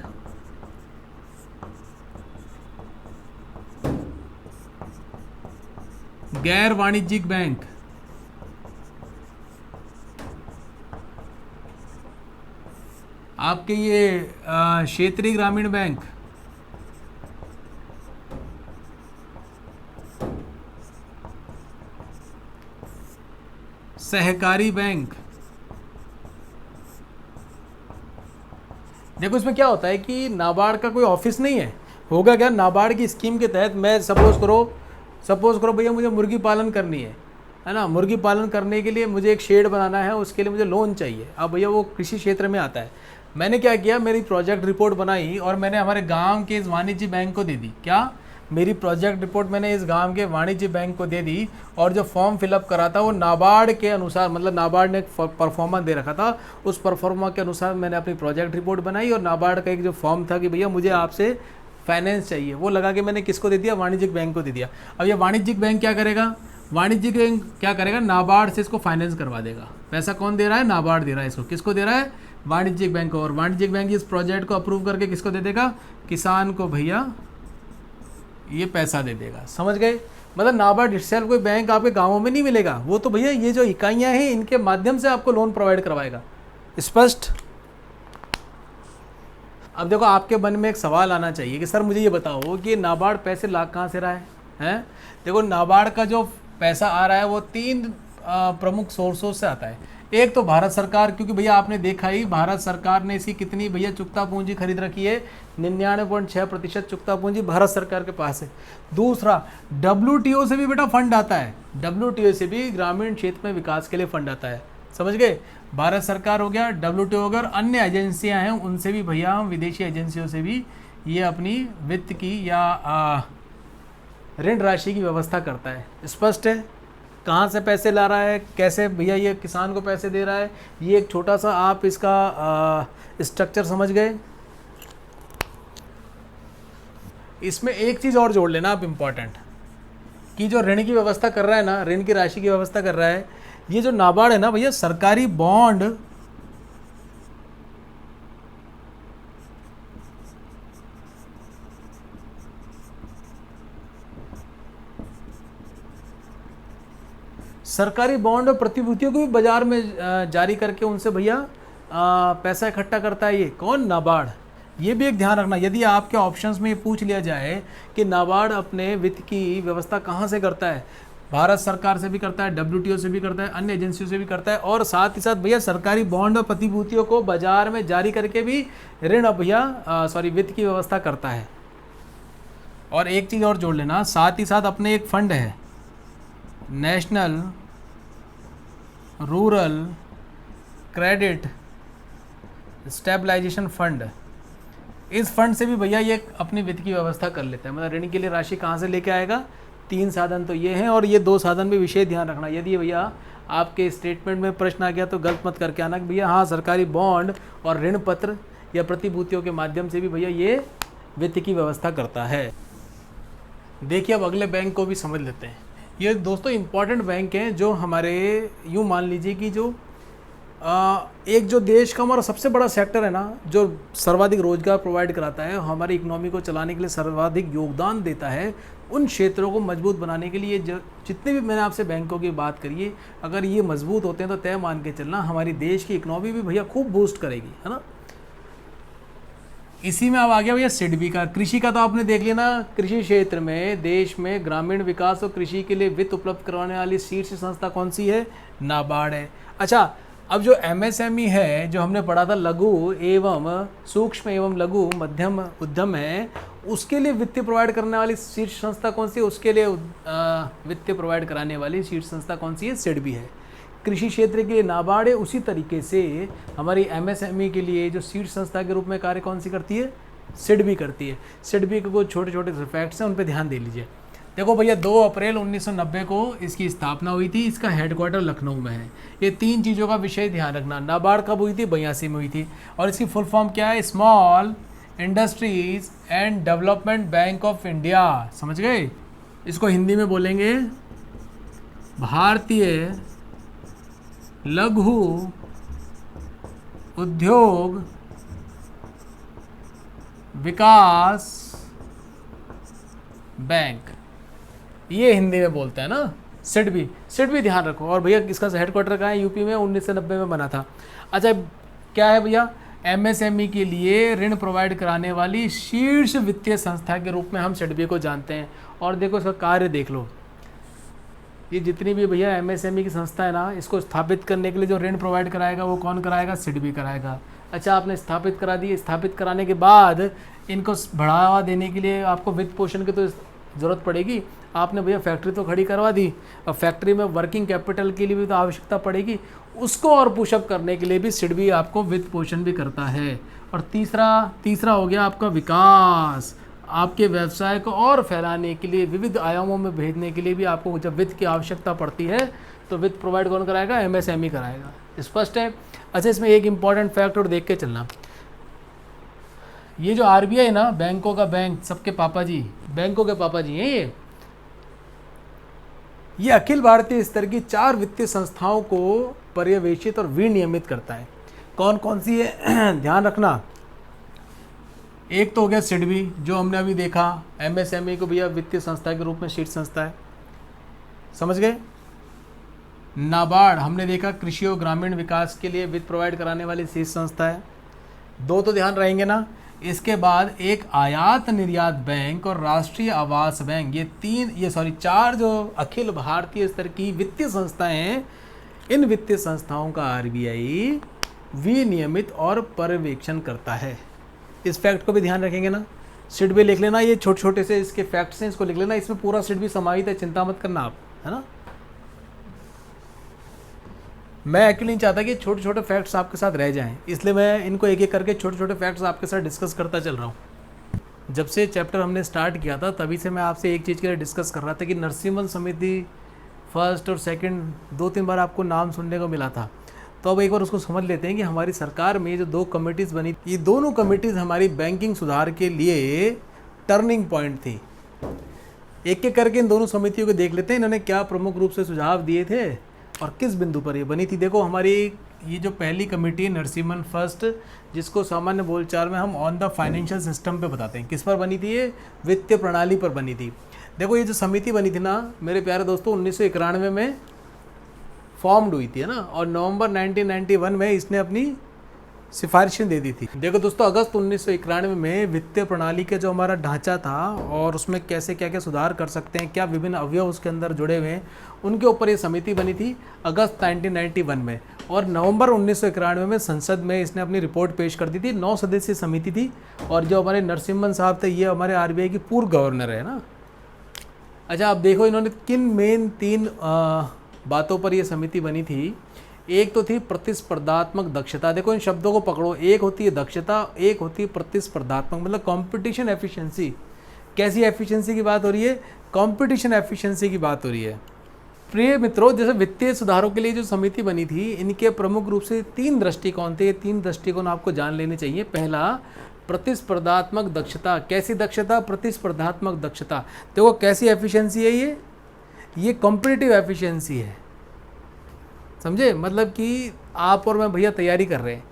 गैर वाणिज्यिक बैंक, आपके ये क्षेत्रीय ग्रामीण बैंक, सहकारी बैंक। देखो इसमें क्या होता है कि नाबार्ड का कोई ऑफिस नहीं है, होगा क्या, नाबार्ड की स्कीम के तहत मैं सपोज करो भैया मुझे मुर्गी पालन करनी है, है ना, मुर्गी पालन करने के लिए मुझे एक शेड बनाना है, उसके लिए मुझे लोन चाहिए। अब भैया वो कृषि क्षेत्र में आता है। मैंने क्या किया, मेरी प्रोजेक्ट रिपोर्ट बनाई और मैंने हमारे गांव के इस वाणिज्य बैंक को दे दी। क्या, मेरी प्रोजेक्ट रिपोर्ट मैंने इस गांव के वाणिज्य बैंक को दे दी, और जो फॉर्म फिलअप करा था वो नाबार्ड के अनुसार, मतलब नाबार्ड ने एक परफॉर्मा दे रखा था, उस परफॉर्मा के अनुसार मैंने अपनी प्रोजेक्ट रिपोर्ट बनाई, और नाबार्ड का एक जो फॉर्म था कि भैया मुझे आपसे फाइनेंस चाहिए, वो लगा के मैंने किसको दे दिया, वाणिज्यिक बैंक को दे दिया। अब ये वाणिज्यिक बैंक क्या करेगा, वाणिज्यिक बैंक क्या करेगा, नाबार्ड से इसको फाइनेंस करवा देगा। पैसा कौन दे रहा है, नाबार्ड दे रहा है इसको। किसको दे रहा है, वाणिज्यिक बैंक को। और वाणिज्यिक बैंक इस प्रोजेक्ट को अप्रूव करके किसको दे देगा, किसान को भैया ये पैसा दे देगा। समझ गए, मतलब नाबार्ड इटसेल्फ कोई बैंक आपके गाँवों में नहीं मिलेगा, वो तो भैया ये जो इकाइयाँ हैं इनके माध्यम से आपको लोन प्रोवाइड करवाएगा। स्पष्ट। अब देखो, आपके मन में एक सवाल आना चाहिए कि सर मुझे ये बताओ कि नाबार्ड पैसे ला कहाँ से रहा है, हैं? देखो, नाबार्ड का जो पैसा आ रहा है वो 3 प्रमुख सोर्सों से आता है। एक तो भारत सरकार, क्योंकि भैया आपने देखा ही भारत सरकार ने इसकी कितनी भैया चुकता पूंजी खरीद रखी है, 99.6% चुकता पूंजी भारत सरकार के पास है। दूसरा, WTO से भी बेटा फंड आता है, WTO से भी ग्रामीण क्षेत्र में विकास के लिए फंड आता है। समझ गए, भारत सरकार हो गया, WTO अगर अन्य एजेंसियां हैं उनसे भी भैया, हम विदेशी एजेंसियों से भी ये अपनी वित्त की या ऋण राशि की व्यवस्था करता है। स्पष्ट है, कहाँ से पैसे ला रहा है, कैसे भैया ये किसान को पैसे दे रहा है, ये एक छोटा सा आप इसका स्ट्रक्चर समझ गए। इसमें एक चीज़ और जोड़ लेना आप, इम्पॉर्टेंट, कि जो ऋण की व्यवस्था कर रहा है ना, ऋण की राशि की व्यवस्था कर रहा है, ये जो नाबार्ड है ना भैया, सरकारी बॉन्ड सरकारी बॉन्ड और प्रतिभूतियों को भी बाजार में जारी करके उनसे भैया पैसा इकट्ठा करता है। ये कौन, नाबार्ड। ये भी एक ध्यान रखना, यदि आपके ऑप्शंस में ये पूछ लिया जाए कि नाबार्ड अपने वित्त की व्यवस्था कहाँ से करता है, भारत सरकार से भी करता है, WTO से भी करता है, अन्य एजेंसियों से भी करता है, और साथ ही साथ भैया सरकारी बॉन्ड और प्रतिभूतियों को बाजार में जारी करके भी ऋण भैया वित्त की व्यवस्था करता है। और एक चीज़ और जोड़ लेना, साथ ही साथ अपने एक फंड है, national rural credit stabilization fund. इस फंड से भी भैया ये अपनी वित्त की व्यवस्था कर लेता है। मतलब ऋण के लिए राशि कहाँ से लेके आएगा, 3 साधन तो ये हैं, और ये 2 साधन भी विशेष ध्यान रखना। यदि भैया आपके स्टेटमेंट में प्रश्न आ गया तो गलत मत करके आना कि भैया हाँ, सरकारी बॉन्ड और ऋण पत्र या प्रतिभूतियों के माध्यम से भी भैया ये वित्त की व्यवस्था करता है। देखिए, अब अगले बैंक को भी समझ लेते हैं। ये दोस्तों इंपॉर्टेंट बैंक हैं, जो हमारे यूँ मान लीजिए कि जो एक जो देश का हमारा सबसे बड़ा सेक्टर है ना, जो सर्वाधिक रोजगार प्रोवाइड कराता है, हमारी इकोनॉमी को चलाने के लिए सर्वाधिक योगदान देता है, उन क्षेत्रों को मजबूत बनाने के लिए जितने भी मैंने आपसे बैंकों की बात करी है, अगर ये मजबूत होते हैं तो तय मान के चलना हमारी देश की इकोनॉमी भी भैया खूब बूस्ट करेगी, है ना। इसी में अब आ गया भैया सिडबी का। कृषि का तो आपने देख लिया ना, कृषि क्षेत्र में देश में ग्रामीण विकास और कृषि के लिए वित्त उपलब्ध करवाने वाली शीर्ष संस्था कौन सी है, नाबार्ड है। अच्छा, अब जो MSME है, जो हमने पढ़ा था लघु एवं सूक्ष्म एवं लघु मध्यम उद्यम है, उसके लिए वित्त प्रोवाइड करने वाली शीर्ष संस्था कौन सी है, उसके लिए वित्त प्रोवाइड कराने वाली शीर्ष संस्था कौन सी है, सिडबी है। कृषि क्षेत्र के लिए नाबार्ड है, उसी तरीके से हमारी MSME के लिए जो शीर्ष संस्था के रूप में कार्य कौन सी करती है, सिडबी करती है। सिडबी के कुछ छोटे छोटे फैक्ट्स हैं, उन पर ध्यान दे लीजिए। देखो भैया, 2 अप्रैल 1990 को इसकी स्थापना हुई थी, इसका हेडक्वार्टर लखनऊ में है। ये 3 चीज़ों का विषय ध्यान रखना। नाबार्ड कब हुई थी, 82 में हुई थी, और इसकी फुल फॉर्म क्या है, small industries and development bank of India. समझ गए, इसको हिंदी में बोलेंगे भारतीय लघु उद्योग विकास बैंक, ये हिंदी में बोलते हैं ना, सिडबी। सिडबी ध्यान रखो। और भैया इसका हेडक्वार्टर कहाँ है, यूपी में, 1990 में बना था। अच्छा, क्या है भैया, MSME के लिए ऋण प्रोवाइड कराने वाली शीर्ष वित्तीय संस्था के रूप में हम सिडबी को जानते हैं। और देखो इसका कार्य देख लो, ये जितनी भी भैया MSME की संस्था है ना, इसको स्थापित करने के लिए जो ऋण प्रोवाइड कराएगा वो कौन कराएगा, सिडबी कराएगा। अच्छा, आपने स्थापित करा दी, स्थापित कराने के बाद इनको बढ़ावा देने के लिए आपको वित्त पोषण की तो ज़रूरत पड़ेगी। आपने भैया फैक्ट्री तो खड़ी करवा दी, अब फैक्ट्री में वर्किंग कैपिटल के लिए भी तो आवश्यकता पड़ेगी, उसको और पुशअप करने के लिए भी सिडबी आपको वित्त पोषण भी करता है। और तीसरा हो गया आपका विकास, आपके व्यवसाय को और फैलाने के लिए, विविध आयामों में भेजने के लिए भी आपको जब वित्त की आवश्यकता पड़ती है तो वित्त प्रोवाइड कौन कराएगा? एमएसएमई कराएगा। स्पष्ट है? अच्छा, इसमें एक इंपॉर्टेंट फैक्ट और देख के चलना, ये जो आरबीआई ना, बैंकों का बैंक, सबके पापा जी, बैंकों के पापा जी हैं ये अखिल भारतीय स्तर की 4 वित्तीय संस्थाओं को पर्यवेक्षित और विनियमित करता है। कौन कौन सी है? ध्यान रखना, एक तो हो गया सिडबी जो हमने अभी देखा, एमएसएमई को भैया वित्तीय संस्था के रूप में शीर्ष संस्था है, समझ गए। नाबार्ड हमने देखा कृषि और ग्रामीण विकास के लिए वित्त प्रोवाइड कराने वाली शीर्ष संस्था है। 2 तो ध्यान रहेंगे ना। इसके बाद एक आयात निर्यात बैंक और राष्ट्रीय आवास बैंक, ये 4 जो अखिल भारतीय स्तर की वित्तीय संस्थाएं हैं, इन वित्तीय संस्थाओं का आरबीआई विनियमित और पर्यवेक्षण करता है। इस फैक्ट को भी ध्यान रखेंगे ना। सिडबी लिख लेना, ये छोटे छोटे से इसके फैक्ट्स हैं, इसको लिख लेना, इसमें पूरा सिडबी समाहित है, चिंता मत करना आप, है ना। मैं एक्चुअली नहीं चाहता कि छोटे छोटे फैक्ट्स आपके साथ रह जाएं, इसलिए मैं इनको एक एक करके छोटे छोटे फैक्ट्स आपके साथ डिस्कस करता चल रहा हूँ। जब से चैप्टर हमने स्टार्ट किया था तभी से मैं आपसे एक चीज़ के लिए डिस्कस कर रहा था कि नरसिम्हन समिति फर्स्ट और सेकंड 2-3 बार आपको नाम सुनने को मिला था, तो अब एक बार उसको समझ लेते हैं कि हमारी सरकार में जो 2 कमेटीज़ बनी, ये दोनों कमेटीज़ हमारी बैंकिंग सुधार के लिए टर्निंग पॉइंट थी। एक एक करके इन दोनों समितियों को देख लेते हैं, इन्होंने क्या प्रमुख रूप से सुझाव दिए थे और किस बिंदु पर ये बनी थी। देखो, हमारी ये जो पहली कमेटी है नरसिम्हन फर्स्ट, जिसको सामान्य बोलचाल में हम ऑन द फाइनेंशियल सिस्टम पे बताते हैं, किस पर बनी थी? ये वित्तीय प्रणाली पर बनी थी। देखो, ये जो समिति बनी थी ना मेरे प्यारे दोस्तों, 1991 में फॉर्म्ड हुई थी, है ना, और नवंबर 1991 में इसने अपनी सिफारिशें दे दी थी। देखो दोस्तों, अगस्त 1991 में वित्तीय प्रणाली के जो हमारा ढांचा था और उसमें कैसे क्या क्या सुधार कर सकते हैं, क्या विभिन्न अवयव उसके अंदर जुड़े हुए हैं, उनके ऊपर ये समिति बनी थी अगस्त 1991 में। और नवंबर 1991 में संसद में इसने अपनी रिपोर्ट पेश कर दी थी। 9 सदस्यीय समिति थी और जो हमारे नरसिम्हन साहब थे, ये हमारे आरबीआई की पूर्व गवर्नर है ना। अच्छा, आप देखो इन्होंने किन मेन 3 बातों पर यह समिति बनी थी। एक तो थी प्रतिस्पर्धात्मक दक्षता। देखो, इन शब्दों को पकड़ो, एक होती है दक्षता, एक होती है प्रतिस्पर्धात्मक, मतलब कॉम्पिटिशन एफिशिएंसी। कैसी एफिशिएंसी की बात हो रही है? कॉम्पिटिशन एफिशिएंसी की बात हो रही है। प्रिय मित्रों, जैसे वित्तीय सुधारों के लिए जो समिति बनी थी, इनके प्रमुख रूप से 3 दृष्टिकोण थे। ये 3 दृष्टिकोण आपको जान लेने चाहिए। पहला, प्रतिस्पर्धात्मक दक्षता। कैसी दक्षता? प्रतिस्पर्धात्मक दक्षता। देखो, कैसी एफिशिएंसी है ये कॉम्पिटिटिव एफिशिएंसी है, समझे। मतलब कि आप और मैं भैया तैयारी कर रहे हैं,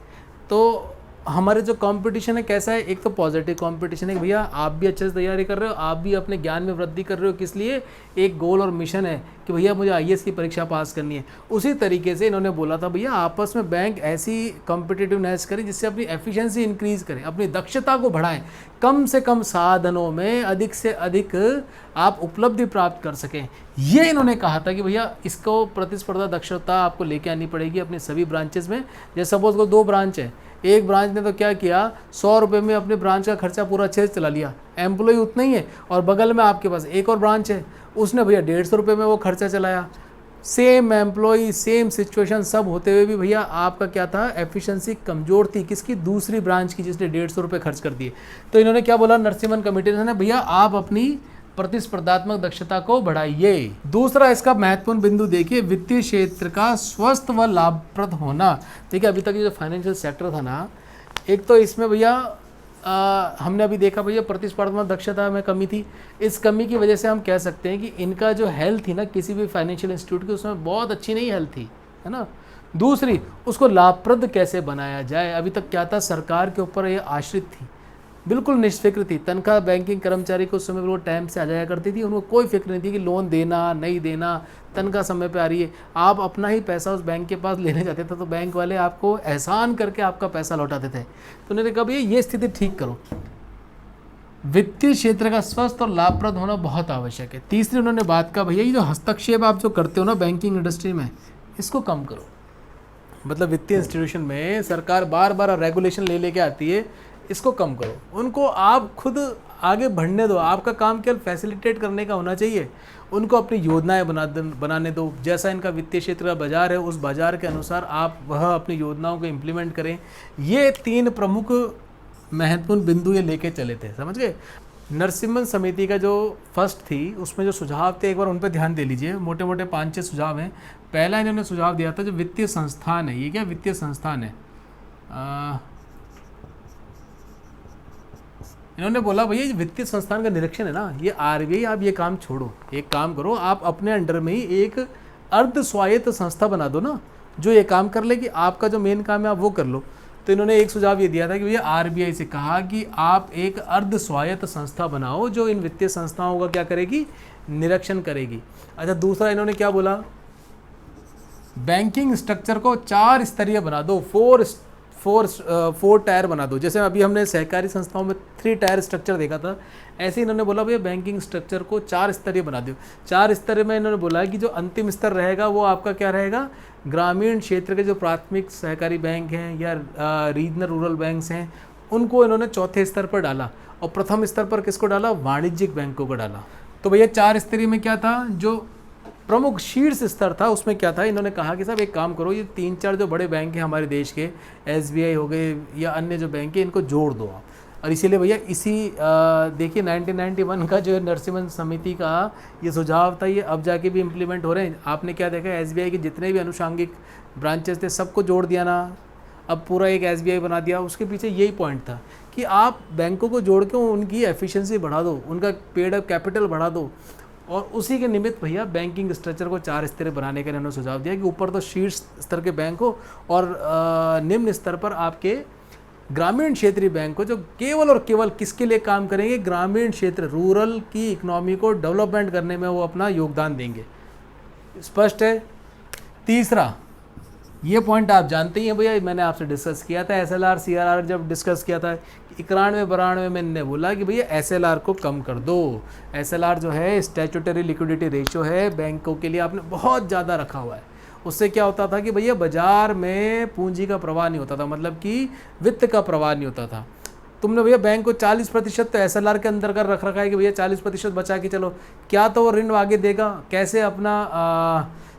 तो हमारे जो कंपटीशन है कैसा है? एक तो पॉजिटिव कंपटीशन है, भैया आप भी अच्छे से तैयारी कर रहे हो, आप भी अपने ज्ञान में वृद्धि कर रहे हो, किस लिए? एक गोल और मिशन है कि भैया मुझे आईएएस की परीक्षा पास करनी है। उसी तरीके से इन्होंने बोला था भैया आपस में बैंक ऐसी कॉम्पिटिटिवनेस करें जिससे अपनी एफिशिएंसी इंक्रीज़ करें, अपनी दक्षता को बढ़ाएं, कम से कम साधनों में अधिक से अधिक आप उपलब्धि प्राप्त कर सकें। ये इन्होंने कहा था कि भैया इसको प्रतिस्पर्धा दक्षता आपको लेके आनी पड़ेगी अपने सभी ब्रांचेस में। जैसे सपोज को 2 ब्रांच है, एक ब्रांच ने तो क्या किया, 100 रुपये में अपने ब्रांच का खर्चा पूरा अच्छे से चला लिया, एम्प्लॉय उतना ही है, और बगल में आपके पास एक और ब्रांच है, उसने भैया 150 रुपये में वो खर्चा चलाया। सेम एम्प्लॉय, सेम सिचुएशन, सब होते हुए भी भैया आपका क्या था? एफिशिएंसी कमज़ोर थी। किसकी? दूसरी ब्रांच की, जिसने 150 रुपये खर्च कर दिए। तो इन्होंने क्या बोला नरसिम्हन कमेटी ने, भैया आप अपनी प्रतिस्पर्धात्मक दक्षता को बढ़ाइए। दूसरा इसका महत्वपूर्ण बिंदु देखिए, वित्तीय क्षेत्र का स्वस्थ व लाभप्रद होना। देखिए, अभी तक ये जो फाइनेंशियल सेक्टर था ना, एक तो इसमें भैया हमने अभी देखा भैया प्रतिस्पर्धात्मक दक्षता में कमी थी। इस कमी की वजह से हम कह सकते हैं कि इनका जो हेल्थ थी ना किसी भी फाइनेंशियल इंस्टीट्यूट की, उसमें बहुत अच्छी नहीं हेल्थ थी, है ना। दूसरी, उसको लाभप्रद कैसे बनाया जाए। अभी तक क्या था, सरकार के ऊपर ये आश्रित थी, बिल्कुल निष्फिक्र थी। तनख्वाह बैंकिंग कर्मचारी को उस समय वो टाइम से आ जाया करती थी, उनको कोई फिक्र नहीं थी कि लोन देना नहीं देना, तनख्वाह समय पे आ रही है। आप अपना ही पैसा उस बैंक के पास लेने जाते थे तो बैंक वाले आपको एहसान करके आपका पैसा लौटाते थे। तो उन्होंने कहा भैया ये स्थिति ठीक करो, वित्तीय क्षेत्र का स्वस्थ और लाभप्रद होना बहुत आवश्यक है। तीसरी उन्होंने बात कहा, भैया ये जो हस्तक्षेप आप जो करते हो ना बैंकिंग इंडस्ट्री में, इसको कम करो। मतलब वित्तीय इंस्टीट्यूशन में सरकार बार बार रेगुलेशन ले लेके आती है, इसको कम करो। उनको आप खुद आगे बढ़ने दो, आपका काम केवल फैसिलिटेट करने का होना चाहिए। उनको अपनी योजनाएं बनाने दो, जैसा इनका वित्तीय क्षेत्र का बाजार है उस बाजार के अनुसार आप वह अपनी योजनाओं को इम्प्लीमेंट करें। ये 3 प्रमुख महत्वपूर्ण बिंदु ये लेके चले थे, समझ गए। नरसिम्हन समिति का जो फर्स्ट थी उसमें जो सुझाव थे एक बार उन पर ध्यान दे लीजिए। मोटे मोटे 5-6 सुझाव हैं। पहला इन्होंने सुझाव दिया था जो वित्तीय संस्थान है, ये क्या वित्तीय संस्थान है, इन्होंने बोला भैया ये वित्तीय संस्थान का निरीक्षण है ना, ये आरबीआई, आप ये काम छोड़ो, एक काम करो, आप अपने अंडर में ही एक अर्ध स्वायत्त संस्था बना दो ना, जो ये काम कर लेगी, आपका जो मेन काम है आप वो कर लो। तो इन्होंने एक सुझाव ये दिया था कि भैया आरबीआई से कहा कि आप एक अर्ध स्वायत्त संस्था बनाओ जो इन वित्तीय संस्थाओं का क्या करेगी, निरीक्षण करेगी। अच्छा, दूसरा इन्होंने क्या बोला, बैंकिंग स्ट्रक्चर को 4 स्तरीय बना दो, 4 टायर बना दो। जैसे अभी हमने सहकारी संस्थाओं में 3 टायर स्ट्रक्चर देखा था, ऐसे इन्होंने बोला भैया बैंकिंग स्ट्रक्चर को 4 स्तरीय बना दो। 4 स्तर में इन्होंने बोला कि जो अंतिम स्तर रहेगा वो आपका क्या रहेगा, ग्रामीण क्षेत्र के जो प्राथमिक सहकारी बैंक हैं या रीजनल रूरल बैंक्स हैं उनको इन्होंने चौथे स्तर पर डाला, और प्रथम स्तर पर किसको डाला, वाणिज्यिक बैंकों को डाला। तो भैया 4 स्तरीय में क्या था, जो प्रमुख शीर्ष स्तर था उसमें क्या था, इन्होंने कहा कि साहब एक काम करो, ये 3-4 जो बड़े बैंक हैं हमारे देश के, एसबीआई हो गए या अन्य जो बैंक हैं, इनको जोड़ दो आप। और इसीलिए भैया इसी देखिए 1991 का जो नरसिम्हन समिति का ये सुझाव था, ये अब जाके भी इम्प्लीमेंट हो रहे हैं। आपने क्या देखा, एसबीआई के जितने भी अनुषांगिक ब्रांचेस थे सबको जोड़ दिया ना, अब पूरा एक एसबीआई बना दिया। उसके पीछे यही पॉइंट था कि आप बैंकों को जोड़ के उनकी एफिशिएंसी बढ़ा दो, उनका पेड अप कैपिटल बढ़ा दो, और उसी के निमित्त भैया बैंकिंग स्ट्रक्चर को 4 स्तरीय बनाने का इन्होंने सुझाव दिया कि ऊपर तो शीर्ष स्तर के बैंक हो और निम्न स्तर पर आपके ग्रामीण क्षेत्रीय बैंक हो, जो केवल और केवल किसके लिए काम करेंगे, ग्रामीण क्षेत्र रूरल की इकोनॉमी को डेवलपमेंट करने में वो अपना योगदान देंगे। स्पष्ट है। तीसरा, ये पॉइंट आप जानते ही हैं भैया, मैंने आपसे डिस्कस किया था एसएलआर सीआरआर जब डिस्कस किया था, 91-92 में मैंने बोला कि भैया एसएलआर को कम कर दो। एसएलआर जो है स्टैट्यूटरी लिक्विडिटी रेशियो है, बैंकों के लिए आपने बहुत ज़्यादा रखा हुआ है। उससे क्या होता था कि भैया बाजार में पूंजी का प्रवाह नहीं होता था, मतलब कि वित्त का प्रवाह नहीं होता था। तुमने भैया बैंक को 40% तो एसएलआर के अंदर कर रख रखा है कि भैया 40% बचा के चलो, क्या तो वो ऋण आगे देगा, कैसे अपना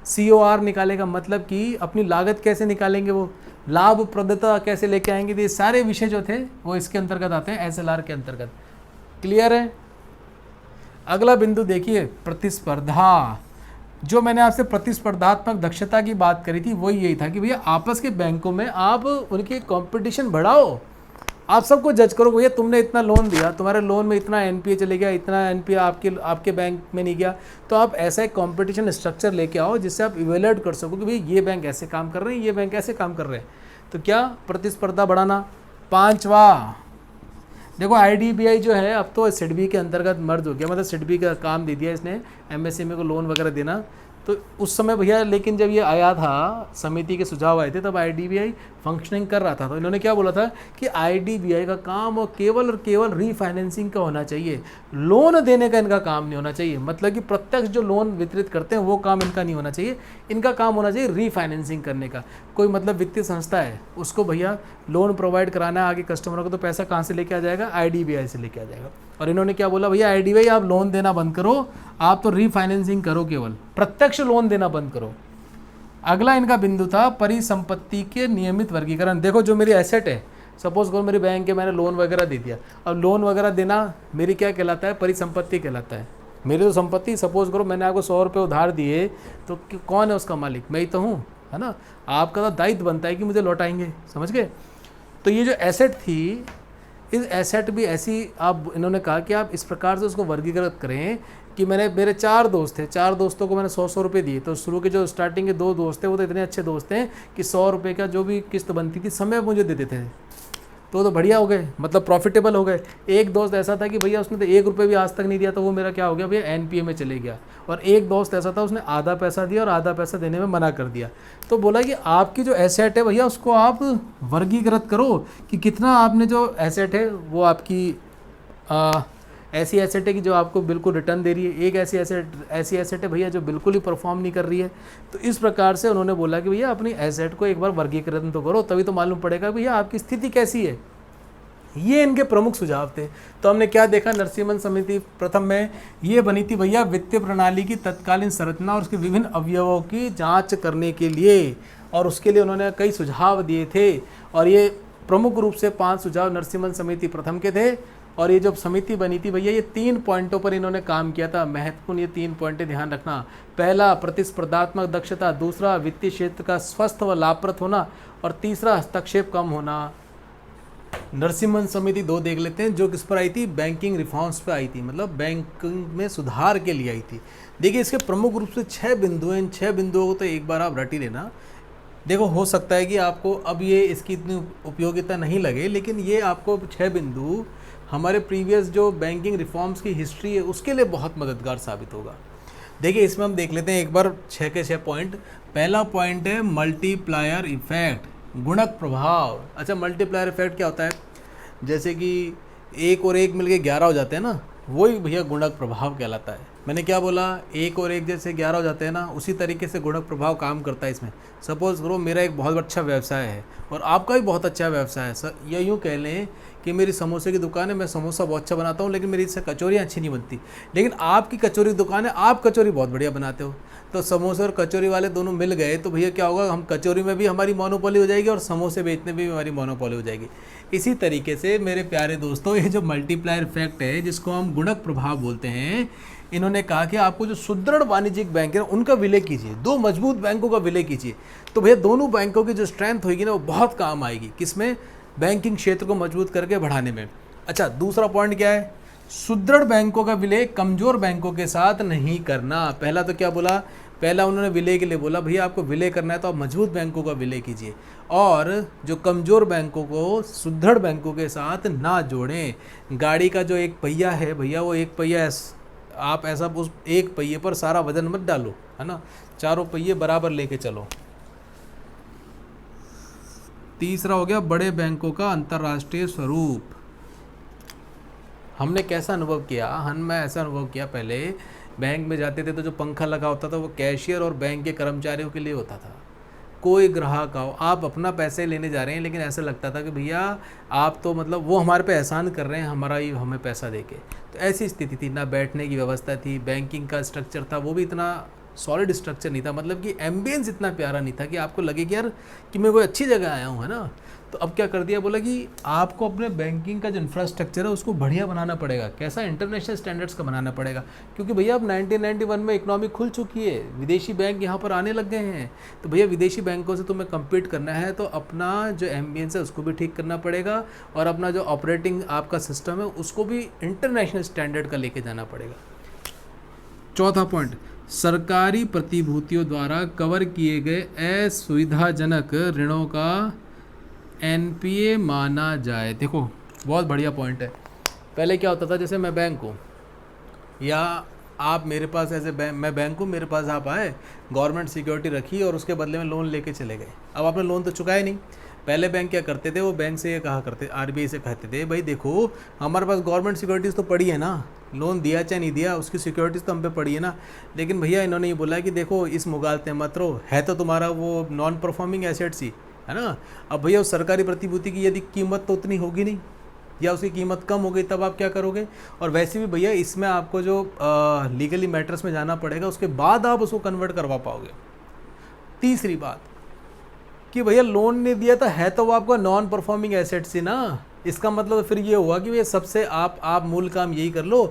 COR निकालेगा, मतलब कि अपनी लागत कैसे निकालेंगे, वो लाभप्रदता कैसे लेके आएंगे। ये सारे विषय जो थे वो इसके अंतर्गत आते हैं, एसएलआर के अंतर्गत। क्लियर है। अगला बिंदु देखिए, प्रतिस्पर्धा। जो मैंने आपसे प्रतिस्पर्धात्मक दक्षता की बात करी थी वो यही था कि भैया आपस के बैंकों में आप उनकी कंपटीशन बढ़ाओ, आप सबको जज करो, भैया तुमने इतना लोन दिया, तुम्हारे लोन में इतना एनपीए चले गया, इतना एनपीए आपके बैंक में नहीं गया, तो आप ऐसा एक कंपटीशन स्ट्रक्चर लेके आओ जिससे आप इवेल्युएट कर सको कि भाई ये बैंक ऐसे काम कर रहे हैं, ये बैंक ऐसे काम कर रहे हैं। तो क्या प्रतिस्पर्धा बढ़ाना। 5वां, देखो आईडीबीआई जो है अब तो सिडबी के अंतर्गत मर्ज हो गया, मतलब सिडबी का काम दे दिया इसने एमएसएमई को लोन वगैरह देना। तो उस समय भैया लेकिन जब ये आया था, समिति के सुझाव आए थे, तब आईडीबीआई फंक्शनिंग कर रहा था। तो इन्होंने क्या बोला था कि आईडीबीआई का काम और केवल रीफाइनेंसिंग का होना चाहिए, लोन देने का इनका काम नहीं होना चाहिए। मतलब कि प्रत्यक्ष जो लोन वितरित करते हैं वो काम इनका नहीं होना चाहिए, इनका काम होना चाहिए रीफाइनेंसिंग करने का। कोई मतलब वित्तीय संस्था है, उसको भैया लोन प्रोवाइड कराना है आगे कस्टमरों को, तो पैसा कहाँ से लेके आ जाएगा, आईडीबीआई से लेके आ जाएगा। और इन्होंने क्या बोला, भैया आईडीबीआई आप लोन देना बंद करो, आप तो रीफाइनेंसिंग करो, केवल प्रत्यक्ष लोन देना बंद करो। अगला इनका बिंदु था परिसंपत्ति के नियमित वर्गीकरण। देखो जो मेरी एसेट है, सपोज करो मेरी बैंक है, मैंने लोन वगैरह दे दिया, अब लोन वगैरह देना मेरी क्या कहलाता है, परिसंपत्ति कहलाता है। मेरी तो संपत्ति, सपोज करो मैंने आपको 100 रुपये उधार दिए, तो कौन है उसका मालिक, मैं ही तो हूँ, है ना। आपका तो दायित्व बनता है कि मुझे लौटाएंगे, समझ गए। तो ये जो एसेट थी, इस एसेट भी ऐसी, आप इन्होंने कहा कि आप इस प्रकार से उसको वर्गीकृत करें कि मेरे 4 दोस्त थे, 4 दोस्तों को मैंने 100 रुपये दिए। तो शुरू के जो स्टार्टिंग के 2 दोस्त थे वो तो इतने अच्छे दोस्त हैं कि 100 रुपये का जो भी किस्त बनती थी समय मुझे दे देते थे, तो बढ़िया हो गए, मतलब प्रॉफिटेबल हो गए। एक दोस्त ऐसा था कि भैया उसने तो 1 रुपये भी आज तक नहीं दिया, तो वो मेरा क्या हो गया भैया, एनपीए में चले गया। और एक दोस्त ऐसा था उसने आधा पैसा दिया और आधा पैसा देने में मना कर दिया। तो बोला कि आपकी जो एसेट है भैया उसको आप वर्गीकृत करो कि कितना आपने जो एसेट है वो आपकी ऐसी एसेट है कि जो आपको बिल्कुल रिटर्न दे रही है, एक ऐसी एसेट है भैया जो बिल्कुल ही परफॉर्म नहीं कर रही है। तो इस प्रकार से उन्होंने बोला कि भैया अपनी एसेट को एक बार वर्गीकरण तो करो, तभी तो मालूम पड़ेगा भैया आपकी स्थिति कैसी है। ये इनके प्रमुख सुझाव थे। तो हमने क्या देखा, नरसिम्हन समिति प्रथम में ये बनी थी भैया वित्तीय प्रणाली की तत्कालीन संरचना और उसके विभिन्न अवयवों की जांच करने के लिए, और उसके लिए उन्होंने कई सुझाव दिए थे। और ये प्रमुख रूप से 5 सुझाव नरसिम्हन समिति प्रथम के थे। और ये जब समिति बनी थी भैया, ये 3 पॉइंटों पर इन्होंने काम किया था। महत्वपूर्ण ये 3 पॉइंट ध्यान रखना। पहला, प्रतिस्पर्धात्मक दक्षता। दूसरा, वित्तीय क्षेत्र का स्वस्थ व लाभप्रद होना। और तीसरा, हस्तक्षेप कम होना। नरसिम्हन समिति 2 देख लेते हैं, जो किस पर आई थी, बैंकिंग रिफॉर्म्स पे आई थी, मतलब बैंकिंग में सुधार के लिए आई थी। देखिए इसके प्रमुख रूप से 6 बिंदु हैं। इन 6 बिंदुओं को तो एक बार आप रट ही लेना। देखो हो सकता है कि आपको अब ये इसकी इतनी उपयोगिता नहीं लगे, लेकिन ये आपको 6 बिंदु हमारे प्रीवियस जो बैंकिंग रिफॉर्म्स की हिस्ट्री है उसके लिए बहुत मददगार साबित होगा। देखिए इसमें हम देख लेते हैं एक बार 6 के 6 पॉइंट। पहला पॉइंट है मल्टीप्लायर इफेक्ट, गुणक प्रभाव। अच्छा, मल्टीप्लायर इफेक्ट क्या होता है, जैसे कि 1 और 1 मिलके 11 हो जाते हैं ना, वही भैया गुणक प्रभाव कहलाता है। मैंने क्या बोला, 1 और 1 जैसे 11 हो जाते हैं ना, उसी तरीके से गुणक प्रभाव काम करता है इसमें। सपोज़ करो मेरा एक बहुत अच्छा व्यवसाय है और आपका भी बहुत अच्छा व्यवसाय है सर, या यूँ कह लें कि मेरी समोसे की दुकान है, मैं समोसा बहुत अच्छा बनाता हूँ, लेकिन मेरी इससे कचौरियाँ अच्छी नहीं बनती। लेकिन आपकी कचौरी की दुकान है, आप कचौरी बहुत बढ़िया बनाते हो। तो समोसे और कचौरी वाले दोनों मिल गए तो भैया क्या होगा, हम कचौरी में भी हमारी मोनोपोली हो जाएगी और समोसे बेचने में भी हमारी मोनोपोली हो जाएगी। इसी तरीके से मेरे प्यारे दोस्तों, ये जो मल्टीप्लायर इफेक्ट है जिसको हम गुणक प्रभाव बोलते हैं, इन्होंने कहा कि आपको जो सुदृढ़ वाणिज्यिक बैंक है उनका विलय कीजिए, 2 मजबूत बैंकों का विलय कीजिए। तो भैया दोनों बैंकों की जो स्ट्रेंथ होगी ना वो बहुत काम आएगी, किसमें, बैंकिंग क्षेत्र को मजबूत करके बढ़ाने में। अच्छा, दूसरा पॉइंट क्या है, सुदृढ़ बैंकों का विलय कमजोर बैंकों के साथ नहीं करना। पहला तो क्या बोला, पहला उन्होंने विलय के लिए बोला भैया आपको विलय करना है तो आप मजबूत बैंकों का विलय कीजिए, और जो कमज़ोर बैंकों को सुदृढ़ बैंकों के साथ ना जोड़ें। गाड़ी का जो एक पहिया है भैया, वो एक पहिया आप ऐसा उस एक पहिए पर सारा वजन मत डालो, है ना, चारों पहिए बराबर लेके चलो। तीसरा हो गया बड़े बैंकों का अंतर्राष्ट्रीय स्वरूप। हमने कैसा अनुभव किया, मैं ऐसा अनुभव किया, पहले बैंक में जाते थे तो जो पंखा लगा होता था वो कैशियर और बैंक के कर्मचारियों के लिए होता था। कोई ग्राहक आओ, आप अपना पैसे लेने जा रहे हैं, लेकिन ऐसा लगता था कि भैया आप तो मतलब वो हमारे पे एहसान कर रहे हैं हमारा ही हमें पैसा देके। तो ऐसी स्थिति थी, ना बैठने की व्यवस्था थी, बैंकिंग का स्ट्रक्चर था वो भी इतना सॉलिड स्ट्रक्चर नहीं था, मतलब कि एम्बियंस इतना प्यारा नहीं था कि आपको लगे कि यार कि मैं कोई अच्छी जगह आया हूँ, है ना। तो अब क्या कर दिया, बोला कि आपको अपने बैंकिंग का जो इंफ्रास्ट्रक्चर है उसको बढ़िया बनाना पड़ेगा। कैसा, इंटरनेशनल स्टैंडर्ड्स का बनाना पड़ेगा, क्योंकि भैया अब 1991 में इकोनॉमी खुल चुकी है, विदेशी बैंक यहाँ पर आने लग गए हैं। तो भैया विदेशी बैंकों से तुम्हें कम्पीट करना है तो अपना जो एम्बियंस है उसको भी ठीक करना पड़ेगा, और अपना जो ऑपरेटिंग आपका सिस्टम है उसको भी इंटरनेशनल स्टैंडर्ड का लेके जाना पड़ेगा। चौथा पॉइंट, सरकारी प्रतिभूतियों द्वारा कवर किए गए असुविधाजनक ऋणों का एनपीए माना जाए। देखो बहुत बढ़िया पॉइंट है। पहले क्या होता था, जैसे मैं बैंक हूँ या आप मेरे पास ऐसे मैं बैंक हूँ, मेरे पास आप आए, गवर्नमेंट सिक्योरिटी रखी और उसके बदले में लोन लेके चले गए। अब आपने लोन तो चुकाया नहीं। पहले बैंक क्या करते थे, वो बैंक से ये कहा करते, आरबीआई से कहते थे भाई देखो हमारे पास गवर्नमेंट सिक्योरिटीज़ तो पड़ी है ना, लोन दिया चाहे नहीं दिया उसकी सिक्योरिटीज़ तो हम पे पड़ी है ना। लेकिन भैया इन्होंने ये बोला कि देखो इस मुगालते मत रहो, है तो तुम्हारा वो नॉन परफॉर्मिंग एसेट्स ही है ना। अब भैया उस सरकारी प्रतिभूति की यदि कीमत तो उतनी होगी नहीं, या उसकी कीमत कम हो गई, तब आप क्या करोगे। और वैसे भी भैया इसमें आपको जो लीगली मैटर्स में जाना पड़ेगा, उसके बाद आप उसको कन्वर्ट करवा पाओगे। तीसरी बात कि भैया लोन नहीं दिया था, है तो वो आपका नॉन परफॉर्मिंग एसेट्स ही ना। इसका मतलब फिर ये हुआ कि भैया सबसे आप मूल काम यही कर लो,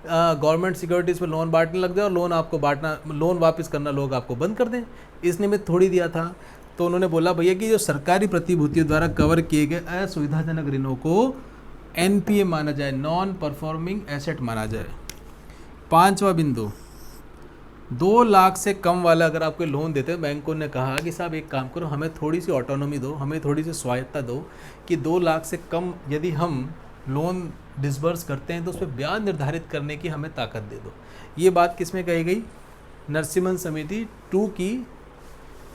गवर्नमेंट सिक्योरिटीज़ पे लोन बांटने लग जाओ, लोन आपको बांटना, लोन वापस करना लोग आपको बंद कर दें। इस निमित्त थोड़ी दिया था। तो उन्होंने बोला भैया कि जो सरकारी प्रतिभूतियों द्वारा कवर किए गए असुविधाजनक ऋणों को एनपीए माना जाए, नॉन परफॉर्मिंग एसेट माना जाए। पांचवा बिंदु, 2 लाख से कम वाला अगर आपको लोन देते हैं, बैंकों ने कहा कि साहब एक काम करो, हमें थोड़ी सी ऑटोनॉमी दो, हमें थोड़ी सी स्वायत्ता दो कि 2 लाख से कम यदि हम लोन डिसबर्स करते हैं तो उस पर ब्याज निर्धारित करने की हमें ताकत दे दो। ये बात किस में कही गई, नरसिम्हन समिति 2 की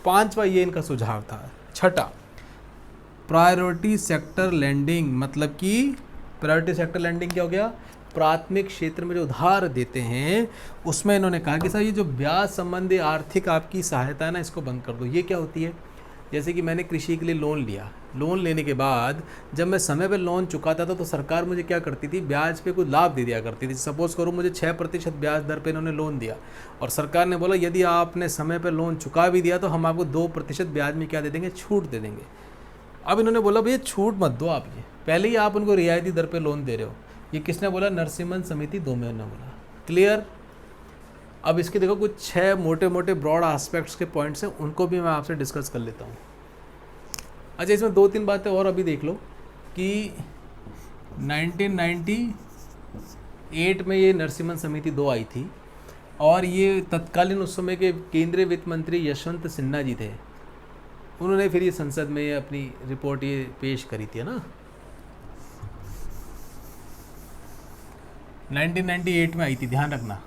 5वां ये इनका सुझाव था। छठा, प्रायोरिटी सेक्टर लैंडिंग, मतलब कि प्रायोरिटी सेक्टर लैंडिंग क्या हो गया, प्राथमिक क्षेत्र में जो उधार देते हैं उसमें इन्होंने कहा कि सर ये जो ब्याज संबंधी आर्थिक आपकी सहायता है ना, इसको बंद कर दो। ये क्या होती है, जैसे कि मैंने कृषि के लिए लोन लिया, लोन लेने के बाद जब मैं समय पर लोन चुकाता था तो सरकार मुझे क्या करती थी, ब्याज पे कुछ लाभ दे दिया करती थी। सपोज़ करो मुझे 6% ब्याज दर पे इन्होंने लोन दिया और सरकार ने बोला यदि आपने समय पर लोन चुका भी दिया तो हम आपको 2% ब्याज में क्या दे देंगे, छूट दे देंगे। अब इन्होंने बोला भैया छूट मत दो आप, ये पहले ही आप उनको रियायती दर पे लोन दे रहे हो। ये किसने बोला, नरसिम्हन समिति 2 में ने बोला। क्लियर। अब इसके देखो कुछ 6 मोटे मोटे ब्रॉड एस्पेक्ट्स के पॉइंट्स हैं, उनको भी मैं आपसे डिस्कस कर लेता हूँ। अच्छा, इसमें 2-3 बातें और अभी देख लो कि 1998 में ये नरसिम्हन समिति 2 आई थी और ये तत्कालीन उस समय के केंद्रीय वित्त मंत्री यशवंत सिन्हा जी थे। उन्होंने फिर ये संसद में अपनी रिपोर्ट ये पेश करी थी, है ना। 1998 में आई थी, ध्यान रखना।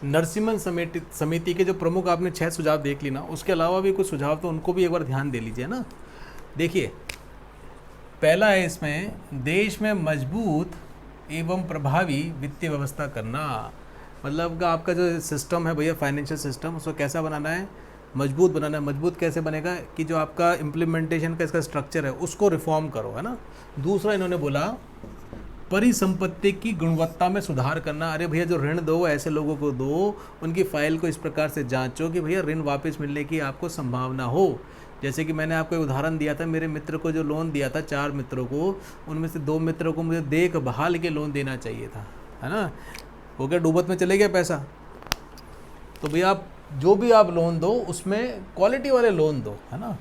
नरसिम्हन समिति के जो प्रमुख आपने 6 सुझाव देख ली ना, उसके अलावा भी कुछ सुझाव तो उनको भी एक बार ध्यान दे लीजिए ना। देखिए, पहला है इसमें, देश में मजबूत एवं प्रभावी वित्तीय व्यवस्था करना। मतलब का आपका जो सिस्टम है भैया, फाइनेंशियल सिस्टम, उसको कैसा बनाना है, मजबूत बनाना है। मजबूत कैसे बनेगा कि जो आपका इम्प्लीमेंटेशन का इसका स्ट्रक्चर है उसको रिफॉर्म करो, है ना। दूसरा इन्होंने बोला परिसंपत्ति की गुणवत्ता में सुधार करना। अरे भैया जो ऋण दो ऐसे लोगों को दो, उनकी फाइल को इस प्रकार से जांचो कि भैया ऋण वापस मिलने की आपको संभावना हो। जैसे कि मैंने आपको एक उदाहरण दिया था, मेरे मित्र को जो लोन दिया था, 4 मित्रों को, उनमें से 2 मित्रों को मुझे देखभाल के लोन देना चाहिए था, है ना। हो गया, डूबत में चले गया पैसा। तो भैया आप जो भी आप लोन दो उसमें क्वालिटी वाले लोन दो, है ना।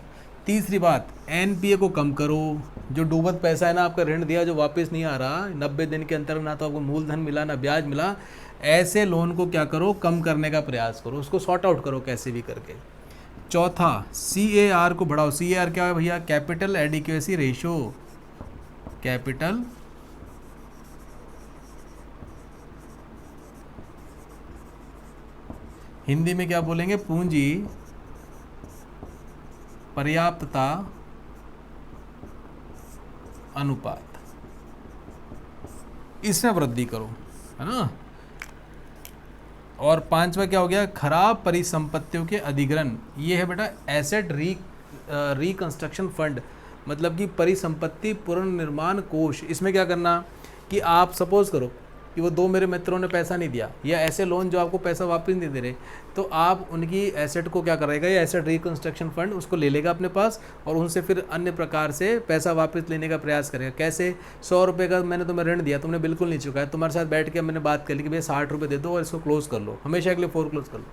तीसरी बात, एनपीए को कम करो। जो डूबत पैसा है ना, आपका ऋण दिया जो वापस नहीं आ रहा, 90 दिन के अंतर में ना तो आपको मूलधन मिला ना ब्याज मिला, ऐसे लोन को क्या करो, कम करने का प्रयास करो, उसको सॉर्ट आउट करो कैसे भी करके। चौथा, CAR को बढ़ाओ। CAR क्या है भैया, capital adequacy ratio. Capital Hindi में क्या बोलेंगे, पूंजी पर्याप्तता अनुपात, इसमें वृद्धि करो, है ना। और 5वां क्या हो गया, खराब परिसंपत्तियों के अधिग्रहण। ये है बेटा एसेट रिकंस्ट्रक्शन फंड, मतलब कि परिसंपत्ति पुनर्निर्माण कोष। इसमें क्या करना कि आप सपोज करो कि वो 2 मेरे मित्रों ने पैसा नहीं दिया, या ऐसे लोन जो आपको पैसा वापस नहीं दे रहे, तो आप उनकी एसेट को क्या करेगा, ये एसेट रिकंस्ट्रक्शन फंड उसको ले लेगा अपने पास और उनसे फिर अन्य प्रकार से पैसा वापस लेने का प्रयास करेगा। कैसे, 100 रुपये का मैंने तुम्हें ऋण दिया, तुमने बिल्कुल नहीं चुका है, तुम्हारे साथ बैठ के मैंने बात कर ली कि भैया 60 रुपये दे दो और इसको क्लोज कर लो, हमेशा के लिए फोरक्लोज कर लो।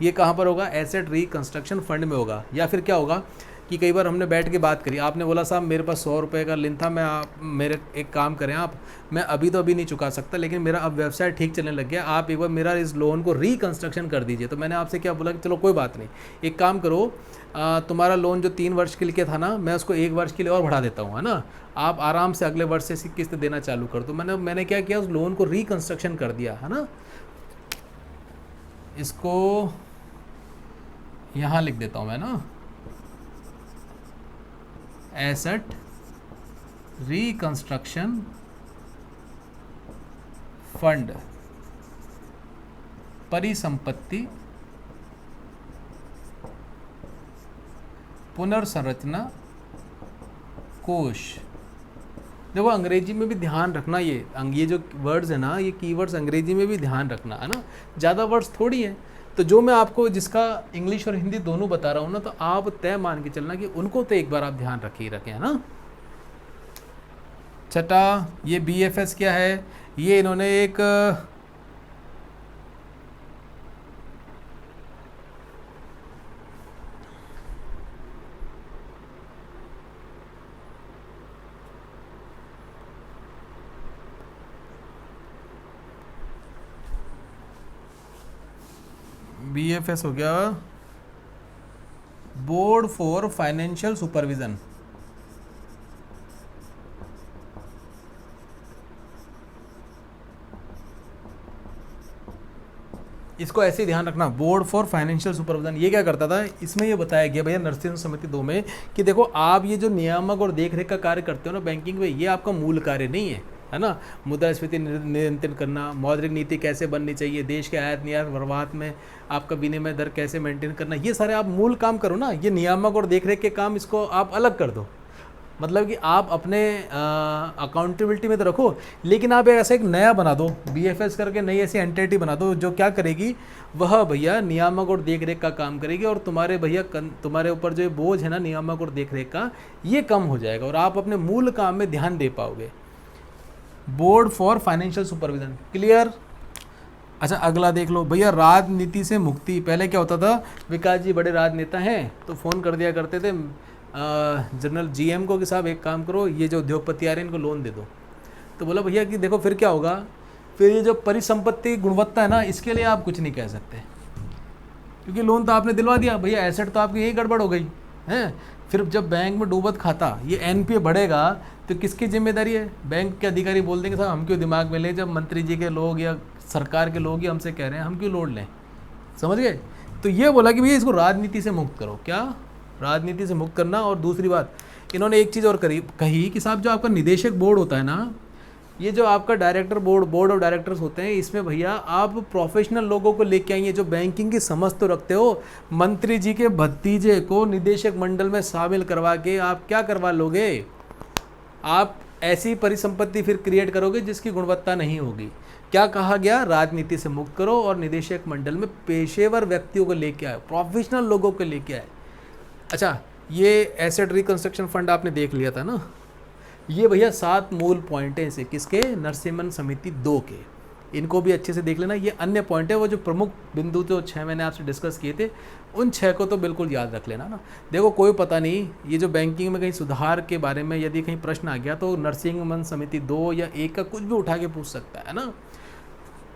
ये कहाँ पर होगा, एसेट रिकंस्ट्रक्शन फंड में होगा। या फिर क्या होगा कि कई बार हमने बैठ के बात करी, आपने बोला साहब मेरे पास 100 रुपये का ऋण था, मैं मेरे एक काम करें आप, मैं अभी नहीं चुका सकता, लेकिन मेरा अब व्यवसाय ठीक चलने लग गया, आप एक बार मेरा इस लोन को रिकंस्ट्रक्शन कर दीजिए। तो मैंने आपसे क्या बोला कि चलो कोई बात नहीं, एक काम करो, तुम्हारा लोन जो 3 वर्ष के लिए था ना, मैं उसको 1 वर्ष के लिए और बढ़ा देता हूँ, है ना। आप आराम से अगले वर्ष से किस्त देना चालू कर दो। मैंने क्या किया, उस लोन को रिकंस्ट्रक्शन कर दिया, है ना। इसको यहाँ लिख देता हूँ मैं ना, एसेट रिकंस्ट्रक्शन फंड, परिसंपत्ति पुनर्संरचना कोष। देखो अंग्रेजी में भी ध्यान रखना, ये जो वर्ड्स है ना, ये कीवर्ड्स अंग्रेजी में भी ध्यान रखना, है ना। ज़्यादा वर्ड्स थोड़ी है, तो जो मैं आपको जिसका इंग्लिश और हिंदी दोनों बता रहा हूँ ना, तो आप तय मान के चलना कि उनको तो एक बार आप ध्यान रखें, है ना। छठा, ये BFS क्या है, ये इन्होंने एक BFS हो गया, बोर्ड फॉर फाइनेंशियल सुपरविजन। इसको ऐसे ही ध्यान रखना, बोर्ड फॉर फाइनेंशियल सुपरविजन। ये क्या करता था, इसमें ये बताया गया भैया नरसिम्हन समिति 2 में कि देखो आप ये जो नियामक और देखरेख का कार्य करते हो ना बैंकिंग में, ये आपका मूल कार्य नहीं है, है ना, मुद्रास्फीति नियंत्रण करना, मौद्रिक नीति कैसे बननी चाहिए, देश के आयात निर्यात निर्बाध में आपका विनिमय दर कैसे मेंटेन करना, ये सारे आप मूल काम करो ना। ये नियामक और देखरेख के काम इसको आप अलग कर दो, मतलब कि आप अपने अकाउंटेबिलिटी में तो रखो, लेकिन आप ऐसा एक नया बना दो, BFS करके नई ऐसी एंटिटी बना दो जो क्या करेगी, वह भैया नियामक और देखरेख का काम करेगी, और तुम्हारे भैया तुम्हारे ऊपर जो बोझ है ना नियामक और देखरेख का, ये कम हो जाएगा और आप अपने मूल काम में ध्यान दे पाओगे। Board for financial supervision, clear. अच्छा अगला देख लो भैया, राजनीति से मुक्ति। पहले क्या होता था, विकास जी बड़े राजनेता हैं तो फ़ोन कर दिया करते थे जनरल GM को कि साहब एक काम करो, ये जो उद्योगपति आ रहे हैं इनको लोन दे दो। तो बोला भैया कि देखो फिर क्या होगा, फिर ये जो परिसंपत्ति गुणवत्ता है ना, इसके लिए आप कुछ नहीं कह सकते, क्योंकि लोन तो आपने दिलवा दिया भैया, एसेट तो आपकी यही गड़बड़ हो गई है। फिर जब बैंक में डूबत खाता ये NPA बढ़ेगा तो किसकी जिम्मेदारी है, बैंक के अधिकारी बोल देंगे साहब हम क्यों दिमाग में लें, जब मंत्री जी के लोग या सरकार के लोग ही हमसे कह रहे हैं हम क्यों लोड लें, समझ गए। तो ये बोला कि भैया इसको राजनीति से मुक्त करो, क्या राजनीति से मुक्त करना। और दूसरी बात इन्होंने एक चीज़ और कही कि साहब जो आपका निदेशक बोर्ड होता है ना, ये जो आपका डायरेक्टर बोर्ड ऑफ डायरेक्टर्स होते हैं, इसमें भैया आप प्रोफेशनल लोगों को लेके आइए जो बैंकिंग की समझ तो रखते हो। मंत्री जी के भतीजे को निदेशक मंडल में शामिल करवा के आप क्या करवा लोगे, आप ऐसी परिसंपत्ति फिर क्रिएट करोगे जिसकी गुणवत्ता नहीं होगी। क्या कहा गया, राजनीति से मुक्त करो और निदेशक मंडल में पेशेवर व्यक्तियों को लेके आए, प्रोफेशनल लोगों को लेके आए। अच्छा ये एसेट रिकंस्ट्रक्शन फंड आपने देख लिया था ना, ये भैया 7 मूल पॉइंट हैं इसे, किसके, नरसिम्हन समिति 2 के, इनको भी अच्छे से देख लेना। ये अन्य पॉइंट है, वो जो प्रमुख बिंदु जो 6 मैंने आपसे डिस्कस किए थे उन 6 को तो बिल्कुल याद रख लेना ना। देखो कोई पता नहीं, ये जो बैंकिंग में कहीं सुधार के बारे में यदि कहीं प्रश्न आ गया तो नरसिम्हन समिति 2 या 1 का कुछ भी उठा के पूछ सकता है ना।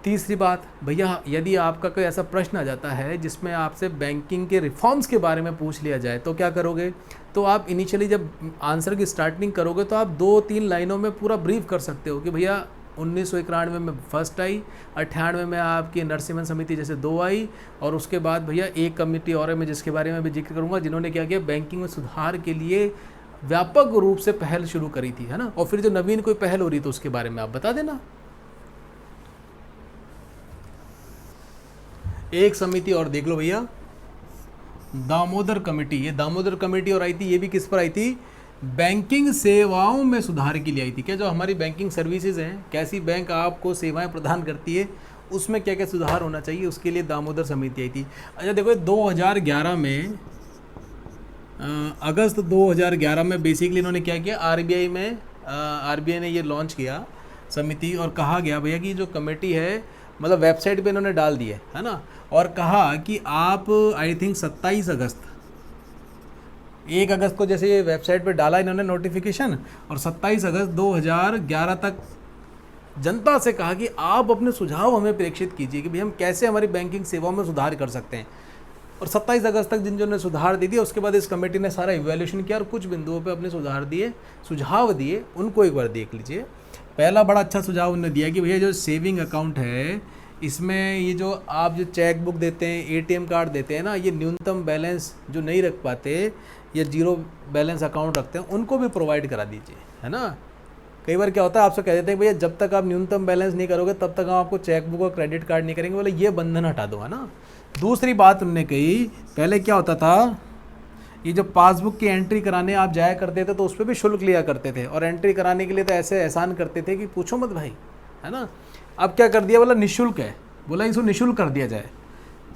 तीसरी बात भैया, यदि आपका कोई ऐसा प्रश्न आ जाता है जिसमें आपसे बैंकिंग के रिफॉर्म्स के बारे में पूछ लिया जाए तो क्या करोगे, तो आप इनिशियली जब आंसर की स्टार्टिंग करोगे तो आप 2-3 लाइनों में पूरा ब्रीफ कर सकते हो कि भैया 1991 में फर्स्ट आई, 98 में आपकी नरसिम्हन समिति जैसे 2 आई, और उसके बाद भैया एक कमेटी और है मैं जिसके बारे में भी जिक्र करूँगा, जिन्होंने क्या किया बैंकिंग में सुधार के लिए व्यापक रूप से पहल शुरू करी थी, है ना। और फिर जो नवीन कोई पहल हो रही तो उसके बारे में आप बता देना। एक समिति और देख लो भैया, दामोदर कमेटी। ये दामोदर कमेटी और आई थी, ये भी किस पर आई थी, बैंकिंग सेवाओं में सुधार के लिए आई थी। क्या जो हमारी बैंकिंग सर्विसेज हैं, कैसी बैंक आपको सेवाएं प्रदान करती है, उसमें क्या क्या सुधार होना चाहिए, उसके लिए दामोदर समिति आई थी। अच्छा देखो 2011 में अगस्त 2011 में बेसिकली इन्होंने क्या किया, आरबीआई ने ये लॉन्च किया समिति, और कहा गया भैया कि जो कमेटी है मतलब वेबसाइट पे इन्होंने डाल दी है ना, और कहा कि आप आई थिंक 27 अगस्त 1 अगस्त को जैसे ये वेबसाइट पे डाला इन्होंने नोटिफिकेशन, और 27 अगस्त 2011 तक जनता से कहा कि आप अपने सुझाव हमें प्रेषित कीजिए कि भाई हम कैसे हमारी बैंकिंग सेवाओं में सुधार कर सकते हैं। और 27 अगस्त तक जिन सुधार दे दिए, उसके बाद इस कमेटी ने सारा इवैल्यूएशन किया और कुछ बिंदुओं पे अपने सुझाव दिए, उनको एक बार देख लीजिए। पहला बड़ा अच्छा सुझाव उन्होंने दिया कि भैया जो सेविंग अकाउंट है इसमें ये जो आप जो चेक बुक देते हैं, ATM कार्ड देते हैं ना, ये न्यूनतम बैलेंस जो नहीं रख पाते या जीरो बैलेंस अकाउंट रखते हैं उनको भी प्रोवाइड करा दीजिए, है ना। कई बार क्या होता है आपसे कह देते हैं भैया जब तक आप न्यूनतम बैलेंस नहीं करोगे तब तक हम आपको चेक बुक और क्रेडिट कार्ड नहीं करेंगे, बोले ये बंधन हटा दो, है ना। दूसरी बात उन्होंने कही, पहले क्या होता था, ये जो पासबुक की एंट्री कराने आप जाया करते थे तो उस पर भी शुल्क लिया करते थे, और एंट्री कराने के लिए तो ऐसे एहसान करते थे कि पूछो मत भाई, है ना। अब क्या कर दिया, बोला निःशुल्क है, बोला इसको निःशुल्क कर दिया जाए।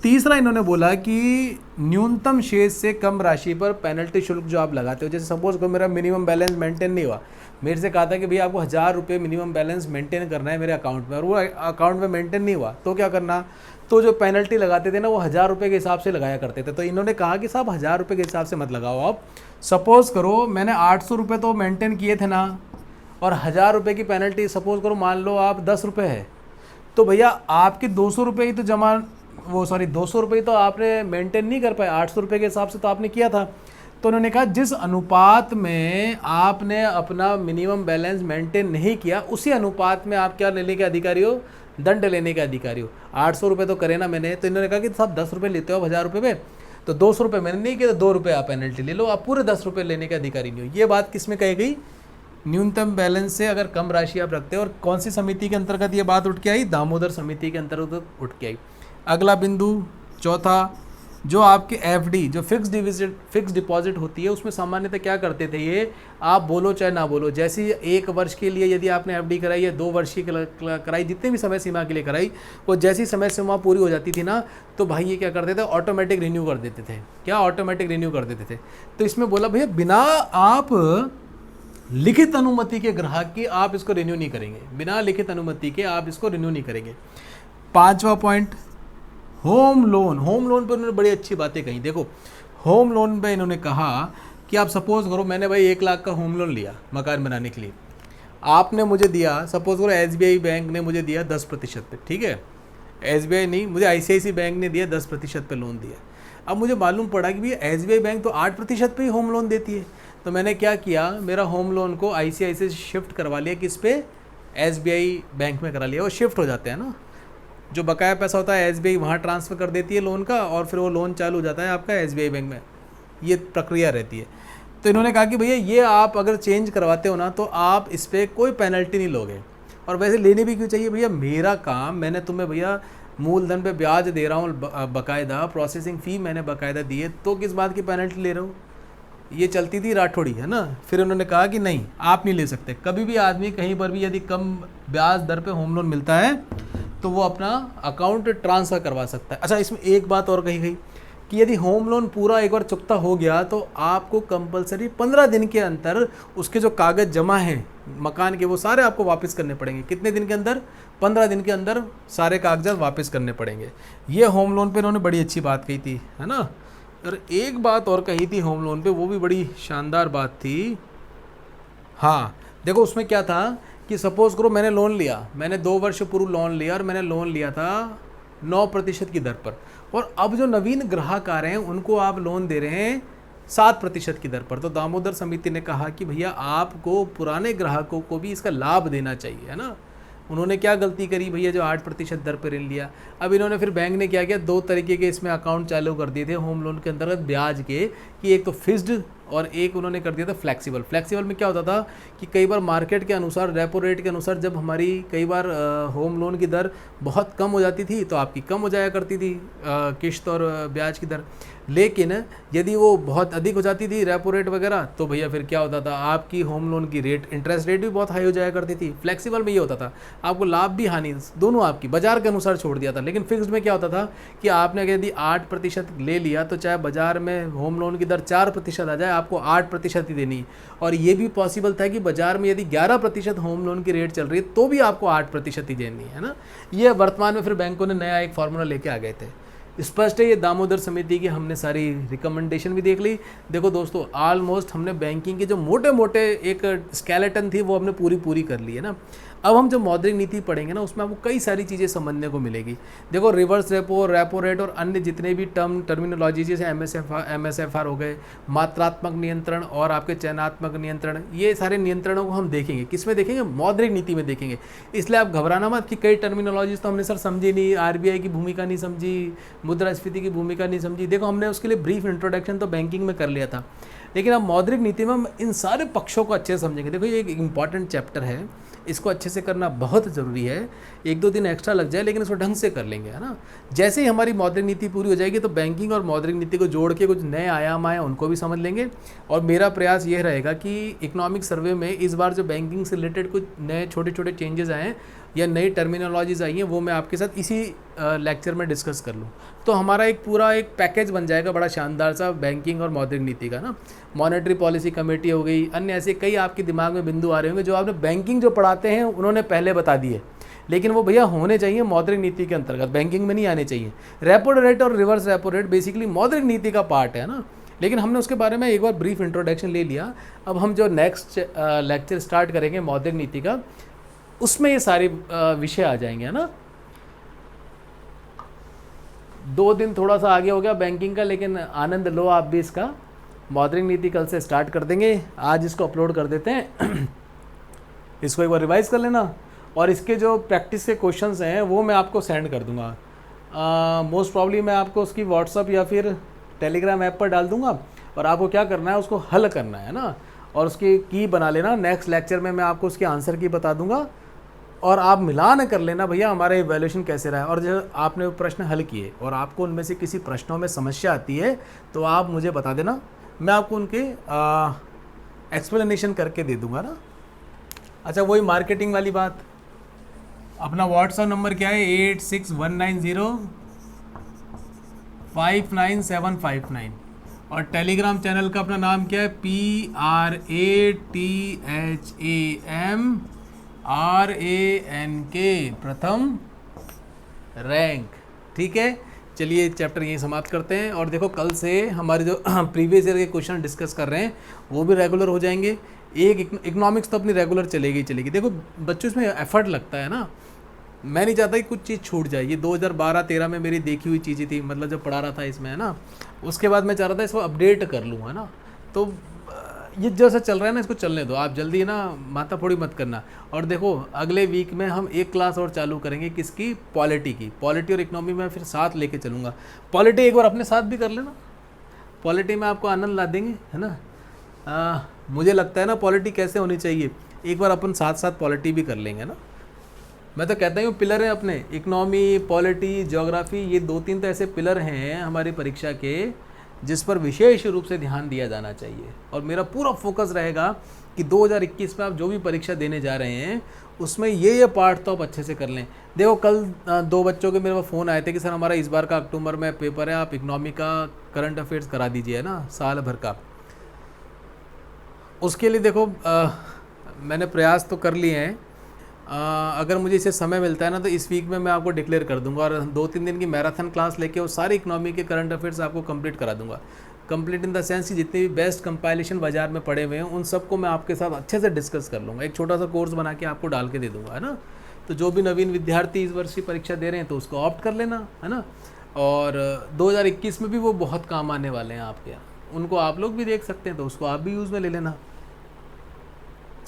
तीसरा इन्होंने बोला कि न्यूनतम शेष से कम राशि पर पेनल्टी शुल्क जो आप लगाते हो, जैसे सपोज को मेरा मिनिमम बैलेंस मेंटेन नहीं हुआ, मेरे से कहा था कि भैया आपको 1000 रुपये मिनिमम बैलेंस मेंटेन करना है मेरे अकाउंट में, और वो अकाउंट में मेंटेन नहीं हुआ तो क्या करना, तो जो पेनल्टी लगाते थे ना वो 1000 रुपये के हिसाब से लगाया करते थे। तो इन्होंने कहा कि साहब 1000 रुपये के हिसाब से मत लगाओ आप, सपोज़ करो मैंने 800 रुपये तो मेंटेन किए थे ना, और 1000 रुपये की पेनल्टी सपोज़ करो मान लो आप 10 रुपये है, तो भैया आपके 200 रुपये ही तो 200 रुपये तो आपने मेंटेन नहीं कर पाए, 800 रुपये के हिसाब से तो आपने किया था। तो उन्होंने कहा जिस अनुपात में आपने अपना मिनिमम बैलेंस मेंटेन नहीं किया उसी अनुपात में आप क्या लेने के अधिकारी हो, दंड लेने के अधिकारी हो। 800 रुपये तो करे ना मैंने, तो इन्होंने कहा कि साहब 10 रुपये लेते हो 1000 रुपये में, तो 200 रुपये मैंने नहीं किया तो 2 रुपये आप पेनल्टी ले लो, आप पूरे 10 रुपये लेने के अधिकारी नहीं हो। ये बात किस में कही गई, न्यूनतम बैलेंस से अगर कम राशि आप रखते हैं, और कौन सी समिति के अंतर्गत ये बात उठ के आई, दामोदर समिति के अंतर्गत उठ के आई। अगला बिंदु चौथा, जो आपके एफडी जो फिक्स डिपॉजिट होती है उसमें सामान्यतः क्या करते थे ये, आप बोलो चाहे ना बोलो, जैसे 1 वर्ष के लिए यदि आपने एफडी कराई या 2 वर्ष की कराई, जितने भी समय सीमा के लिए कराई, वो जैसी समय सीमा पूरी हो जाती थी ना, तो भाई ये क्या करते थे, ऑटोमेटिक रिन्यू कर देते थे। क्या ऑटोमेटिक रिन्यू कर देते थे। तो इसमें बोला भैया बिना आप लिखित अनुमति के ग्राहक की आप इसको रिन्यू नहीं करेंगे, बिना लिखित अनुमति के आप इसको रिन्यू नहीं करेंगे। 5वां point, home loan. Home loan पर उन्होंने बड़ी अच्छी बातें कही। देखो होम लोन पे इन्होंने कहा कि आप सपोज करो मैंने भाई 1 लाख का होम लोन लिया मकान बनाने के लिए, आपने मुझे दिया, सपोज करो एसबीआई बैंक ने मुझे दिया 10% पे, ठीक है, एसबीआई नहीं, मुझे आईसीआईसी बैंक ने दिया 10% पे लोन दिया। अब मुझे मालूम पड़ा कि भैया एसबीआई बैंक तो 8% पे ही होम लोन देती है, तो मैंने क्या किया, मेरा होम लोन को आईसीआईसी से शिफ्ट करवा लिया, किस पे, एसबीआई बैंक में करा लिया। वो शिफ्ट हो जाते हैं ना, जो बकाया पैसा होता है एसबीआई वहाँ ट्रांसफ़र कर देती है लोन का, और फिर वो लोन चालू हो जाता है आपका एसबीआई बैंक में, ये प्रक्रिया रहती है। तो इन्होंने कहा कि भैया ये आप अगर चेंज करवाते हो ना तो आप इस पर कोई पेनल्टी नहीं लोगे, और वैसे लेने भी क्यों चाहिए भैया, मेरा काम, मैंने तुम्हें भैया मूलधन पे ब्याज दे रहा हूँ बाकायदा, प्रोसेसिंग फ़ी मैंने बाकायदा दी है, तो किस बात की पेनल्टी ले रहा हूँ। ये चलती थी राठौड़ी, है ना। फिर उन्होंने कहा कि नहीं आप नहीं ले सकते, कभी भी आदमी कहीं पर भी यदि कम ब्याज दर पे होम लोन मिलता है तो वो अपना अकाउंट ट्रांसफ़र करवा सकता है। अच्छा, इसमें एक बात और कही गई कि यदि होम लोन पूरा एक बार चुकता हो गया तो आपको कंपलसरी 15 दिन के अंदर उसके जो कागज़ जमा हैं मकान के वो सारे आपको वापस करने पड़ेंगे। कितने दिन के अंदर, 15 दिन के अंदर सारे कागजात वापस करने पड़ेंगे। ये होम लोन पे इन्होंने बड़ी अच्छी बात कही थी, है ना। और एक बात और कही थी होम लोन पे, वो भी बड़ी शानदार बात थी। हाँ देखो उसमें क्या था कि सपोज़ करो मैंने लोन लिया, मैंने 2 वर्ष पूर्व लोन लिया, और मैंने लोन लिया था 9% की दर पर, और अब जो नवीन ग्राहक आ रहे हैं उनको आप लोन दे रहे हैं 7% की दर पर। तो दामोदर समिति ने कहा कि भैया आपको पुराने ग्राहकों को भी इसका लाभ देना चाहिए, है ना। उन्होंने क्या गलती करी भैया, जो 8% दर पर ऋण लिया। अब इन्होंने फिर बैंक ने क्या किया, 2 तरीके के इसमें अकाउंट चालू कर दिए थे होम लोन के अंतर्गत ब्याज के, कि एक तो फिक्स्ड और एक उन्होंने कर दिया था फ्लेक्सिबल। फ्लेक्सिबल में क्या होता था कि कई बार मार्केट के अनुसार, रेपो रेट के अनुसार, जब हमारी कई बार होम लोन की दर बहुत कम हो जाती थी तो आपकी कम हो जाया करती थी किश्त और ब्याज की दर, लेकिन यदि वो बहुत अधिक हो जाती थी रेपो रेट वगैरह, तो भैया फिर क्या होता था, आपकी होम लोन की रेट, इंटरेस्ट रेट भी बहुत हाई हो जाया करती थी। फ्लेक्सिबल में ये होता था आपको लाभ भी हानि दोनों आपकी बाजार के अनुसार छोड़ दिया था। लेकिन फिक्स्ड में क्या होता था कि आपने यदि 8% ले लिया तो चाहे बाजार में होम लोन की दर 4% आ जाए, आपको 8% ही देनी। और ये भी पॉसिबल था कि बाजार में यदि 11% होम लोन की रेट चल रही है तो भी आपको 8% ही देनी है ना। ये वर्तमान में फिर बैंकों ने नया एक फार्मूला लेके आ गए थे। स्पष्ट है, ये दामोदर समिति की हमने सारी रिकमेंडेशन भी देख ली। देखो दोस्तों, ऑलमोस्ट हमने बैंकिंग के जो मोटे मोटे एक स्केलेटन थी वो हमने पूरी कर ली है ना। अब हम जो मौद्रिक नीति पढ़ेंगे ना उसमें आपको कई सारी चीज़ें समझने को मिलेगी। देखो रिवर्स रेपो, रेपो रेट और अन्य जितने भी टर्मिनोलॉजी जैसे MSFR हो गए, मात्रात्मक नियंत्रण और आपके चयनात्मक नियंत्रण, ये सारे नियंत्रणों को हम देखेंगे। किस में देखेंगे, मौद्रिक नीति में देखेंगे। इसलिए आप घबराना मत कि कई टर्मिनोलॉजीज तो हमने सर समझी नहीं, RBI की भूमिका नहीं समझी, मुद्रास्फीति की भूमिका नहीं समझी। देखो हमने उसके लिए ब्रीफ इंट्रोडक्शन तो बैंकिंग में कर लिया था, लेकिन अब मौद्रिक नीति में हम इन सारे पक्षों को अच्छे से समझेंगे। देखो ये एक इंपॉर्टेंट चैप्टर है, इसको अच्छे से करना बहुत ज़रूरी है। 1-2 दिन एक्स्ट्रा लग जाए लेकिन इसको ढंग से कर लेंगे, है ना। जैसे ही हमारी मौद्रिक नीति पूरी हो जाएगी तो बैंकिंग और मौद्रिक नीति को जोड़ के कुछ नए आयाम आए उनको भी समझ लेंगे। और मेरा प्रयास ये रहेगा कि इकोनॉमिक सर्वे में इस बार जो बैंकिंग से रिलेटेड कुछ नए छोटे छोटे चेंजेस आए हैं या नई टर्मिनोलॉजीज आई हैं वो मैं आपके साथ इसी लेक्चर में डिस्कस कर लूँ, तो हमारा एक पूरा एक पैकेज बन जाएगा बड़ा शानदार सा बैंकिंग और मौद्रिक नीति का ना। मॉनेटरी पॉलिसी कमेटी हो गई, अन्य ऐसे कई आपके दिमाग में बिंदु आ रहे होंगे जो आपने बैंकिंग जो पढ़ाते हैं उन्होंने पहले बता दिए, लेकिन वो भैया होने चाहिए मौद्रिक नीति के अंतर्गत, बैंकिंग में नहीं आने चाहिए। रेपो रेट और रिवर्स रेपो रेट बेसिकली मौद्रिक नीति का पार्ट है ना, लेकिन हमने उसके बारे में एक बार ब्रीफ इंट्रोडक्शन ले लिया। अब हम जो नेक्स्ट लेक्चर स्टार्ट करेंगे मौद्रिक नीति का, उसमें ये सारे विषय आ जाएंगे, है ना। 2 दिन थोड़ा सा आगे हो गया बैंकिंग का, लेकिन आनंद लो आप भी इसका। मौद्रिक नीति कल से स्टार्ट कर देंगे, आज इसको अपलोड कर देते हैं। इसको एक बार रिवाइज कर लेना, और इसके जो प्रैक्टिस के क्वेश्चंस हैं वो मैं आपको सेंड कर दूंगा। मोस्ट प्रॉब्ली मैं आपको उसकी व्हाट्सअप या फिर टेलीग्राम ऐप पर डाल दूंगा, और आपको क्या करना है उसको हल करना है ना। और उसकी की बना लेना। नेक्स्ट लेक्चर में मैं आपको उसके आंसर की बता दूंगा और आप मिलान कर लेना भैया हमारा इवैल्यूएशन कैसे रहा है। और जो आपने वो प्रश्न हल किए और आपको उनमें से किसी प्रश्नों में समस्या आती है तो आप मुझे बता देना, मैं आपको उनके एक्सप्लेनेशन करके दे दूंगा ना। अच्छा, वही मार्केटिंग वाली बात, अपना व्हाट्सअप नंबर क्या है 8619059759 और टेलीग्राम चैनल का अपना नाम क्या है PRATHAMRANK, प्रथम रैंक। ठीक है, चलिए चैप्टर यहीं समाप्त करते हैं। और देखो कल से हमारे जो प्रीवियस ईयर के क्वेश्चन डिस्कस कर रहे हैं वो भी रेगुलर हो जाएंगे। एक इकोनॉमिक्स तो अपनी रेगुलर चलेगी चलेगी। देखो बच्चों इसमें एफर्ट लगता है ना, मैं नहीं चाहता कि कुछ चीज़ छूट जाए। ये 2012-13 में मेरी देखी हुई चीज़ें थी, मतलब जब पढ़ा रहा था इसमें, है ना। उसके बाद मैं चाह रहा था इसको अपडेट कर लूँ, है ना। तो ये जैसा चल रहा है ना इसको चलने दो, आप जल्दी ना माथाफोड़ी मत करना। और देखो अगले वीक में हम एक क्लास और चालू करेंगे, किसकी, पॉलिटी की। पॉलिटी और इकोनॉमी में फिर साथ लेके चलूँगा। पॉलिटी एक बार अपने साथ भी कर लेना, पॉलिटी में आपको आनंद ला देंगे, है ना। मुझे लगता है ना पॉलिटी कैसे होनी चाहिए, एक बार अपन साथ साथ पॉलिटी भी कर लेंगे ना। मैं तो कहता हूँ पिलर हैं अपने, इकोनॉमी, पॉलिटी, ज्योग्राफी, ये 2-3 तो ऐसे पिलर हैं हमारी परीक्षा के जिस पर विशेष रूप से ध्यान दिया जाना चाहिए। और मेरा पूरा फोकस रहेगा कि 2021 में आप जो भी परीक्षा देने जा रहे हैं उसमें ये पार्ट तो आप अच्छे से कर लें। देखो कल 2 बच्चों के मेरे पास फ़ोन आए थे कि सर हमारा इस बार का अक्टूबर में पेपर है, आप इकोनॉमी का करंट अफेयर्स करा दीजिए ना, साल भर का। उसके लिए देखो मैंने प्रयास तो कर लिए हैं। अगर मुझे इसे समय मिलता है ना तो इस वीक में मैं आपको डिक्लेयर कर दूंगा और 2-3 दिन की मैराथन क्लास लेके वो सारे इकोनॉमी के करंट अफेयर्स आपको कंप्लीट करा दूंगा। कंप्लीट इन द सेंस कि जितने भी बेस्ट कंपाइलेशन बाजार में पड़े हुए हैं उन सबको मैं आपके साथ अच्छे से डिस्कस कर लूँगा। एक छोटा सा कोर्स बना के आपको डाल के दे दूँगा, है ना। तो जो भी नवीन विद्यार्थी इस वर्ष की परीक्षा दे रहे हैं तो उसको ऑप्ट कर लेना, है ना। और 2021 में भी वो बहुत काम आने वाले हैं आपके, उनको आप लोग भी देख सकते हैं तो उसको आप भी यूज़ में ले लेना।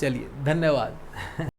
चलिए धन्यवाद।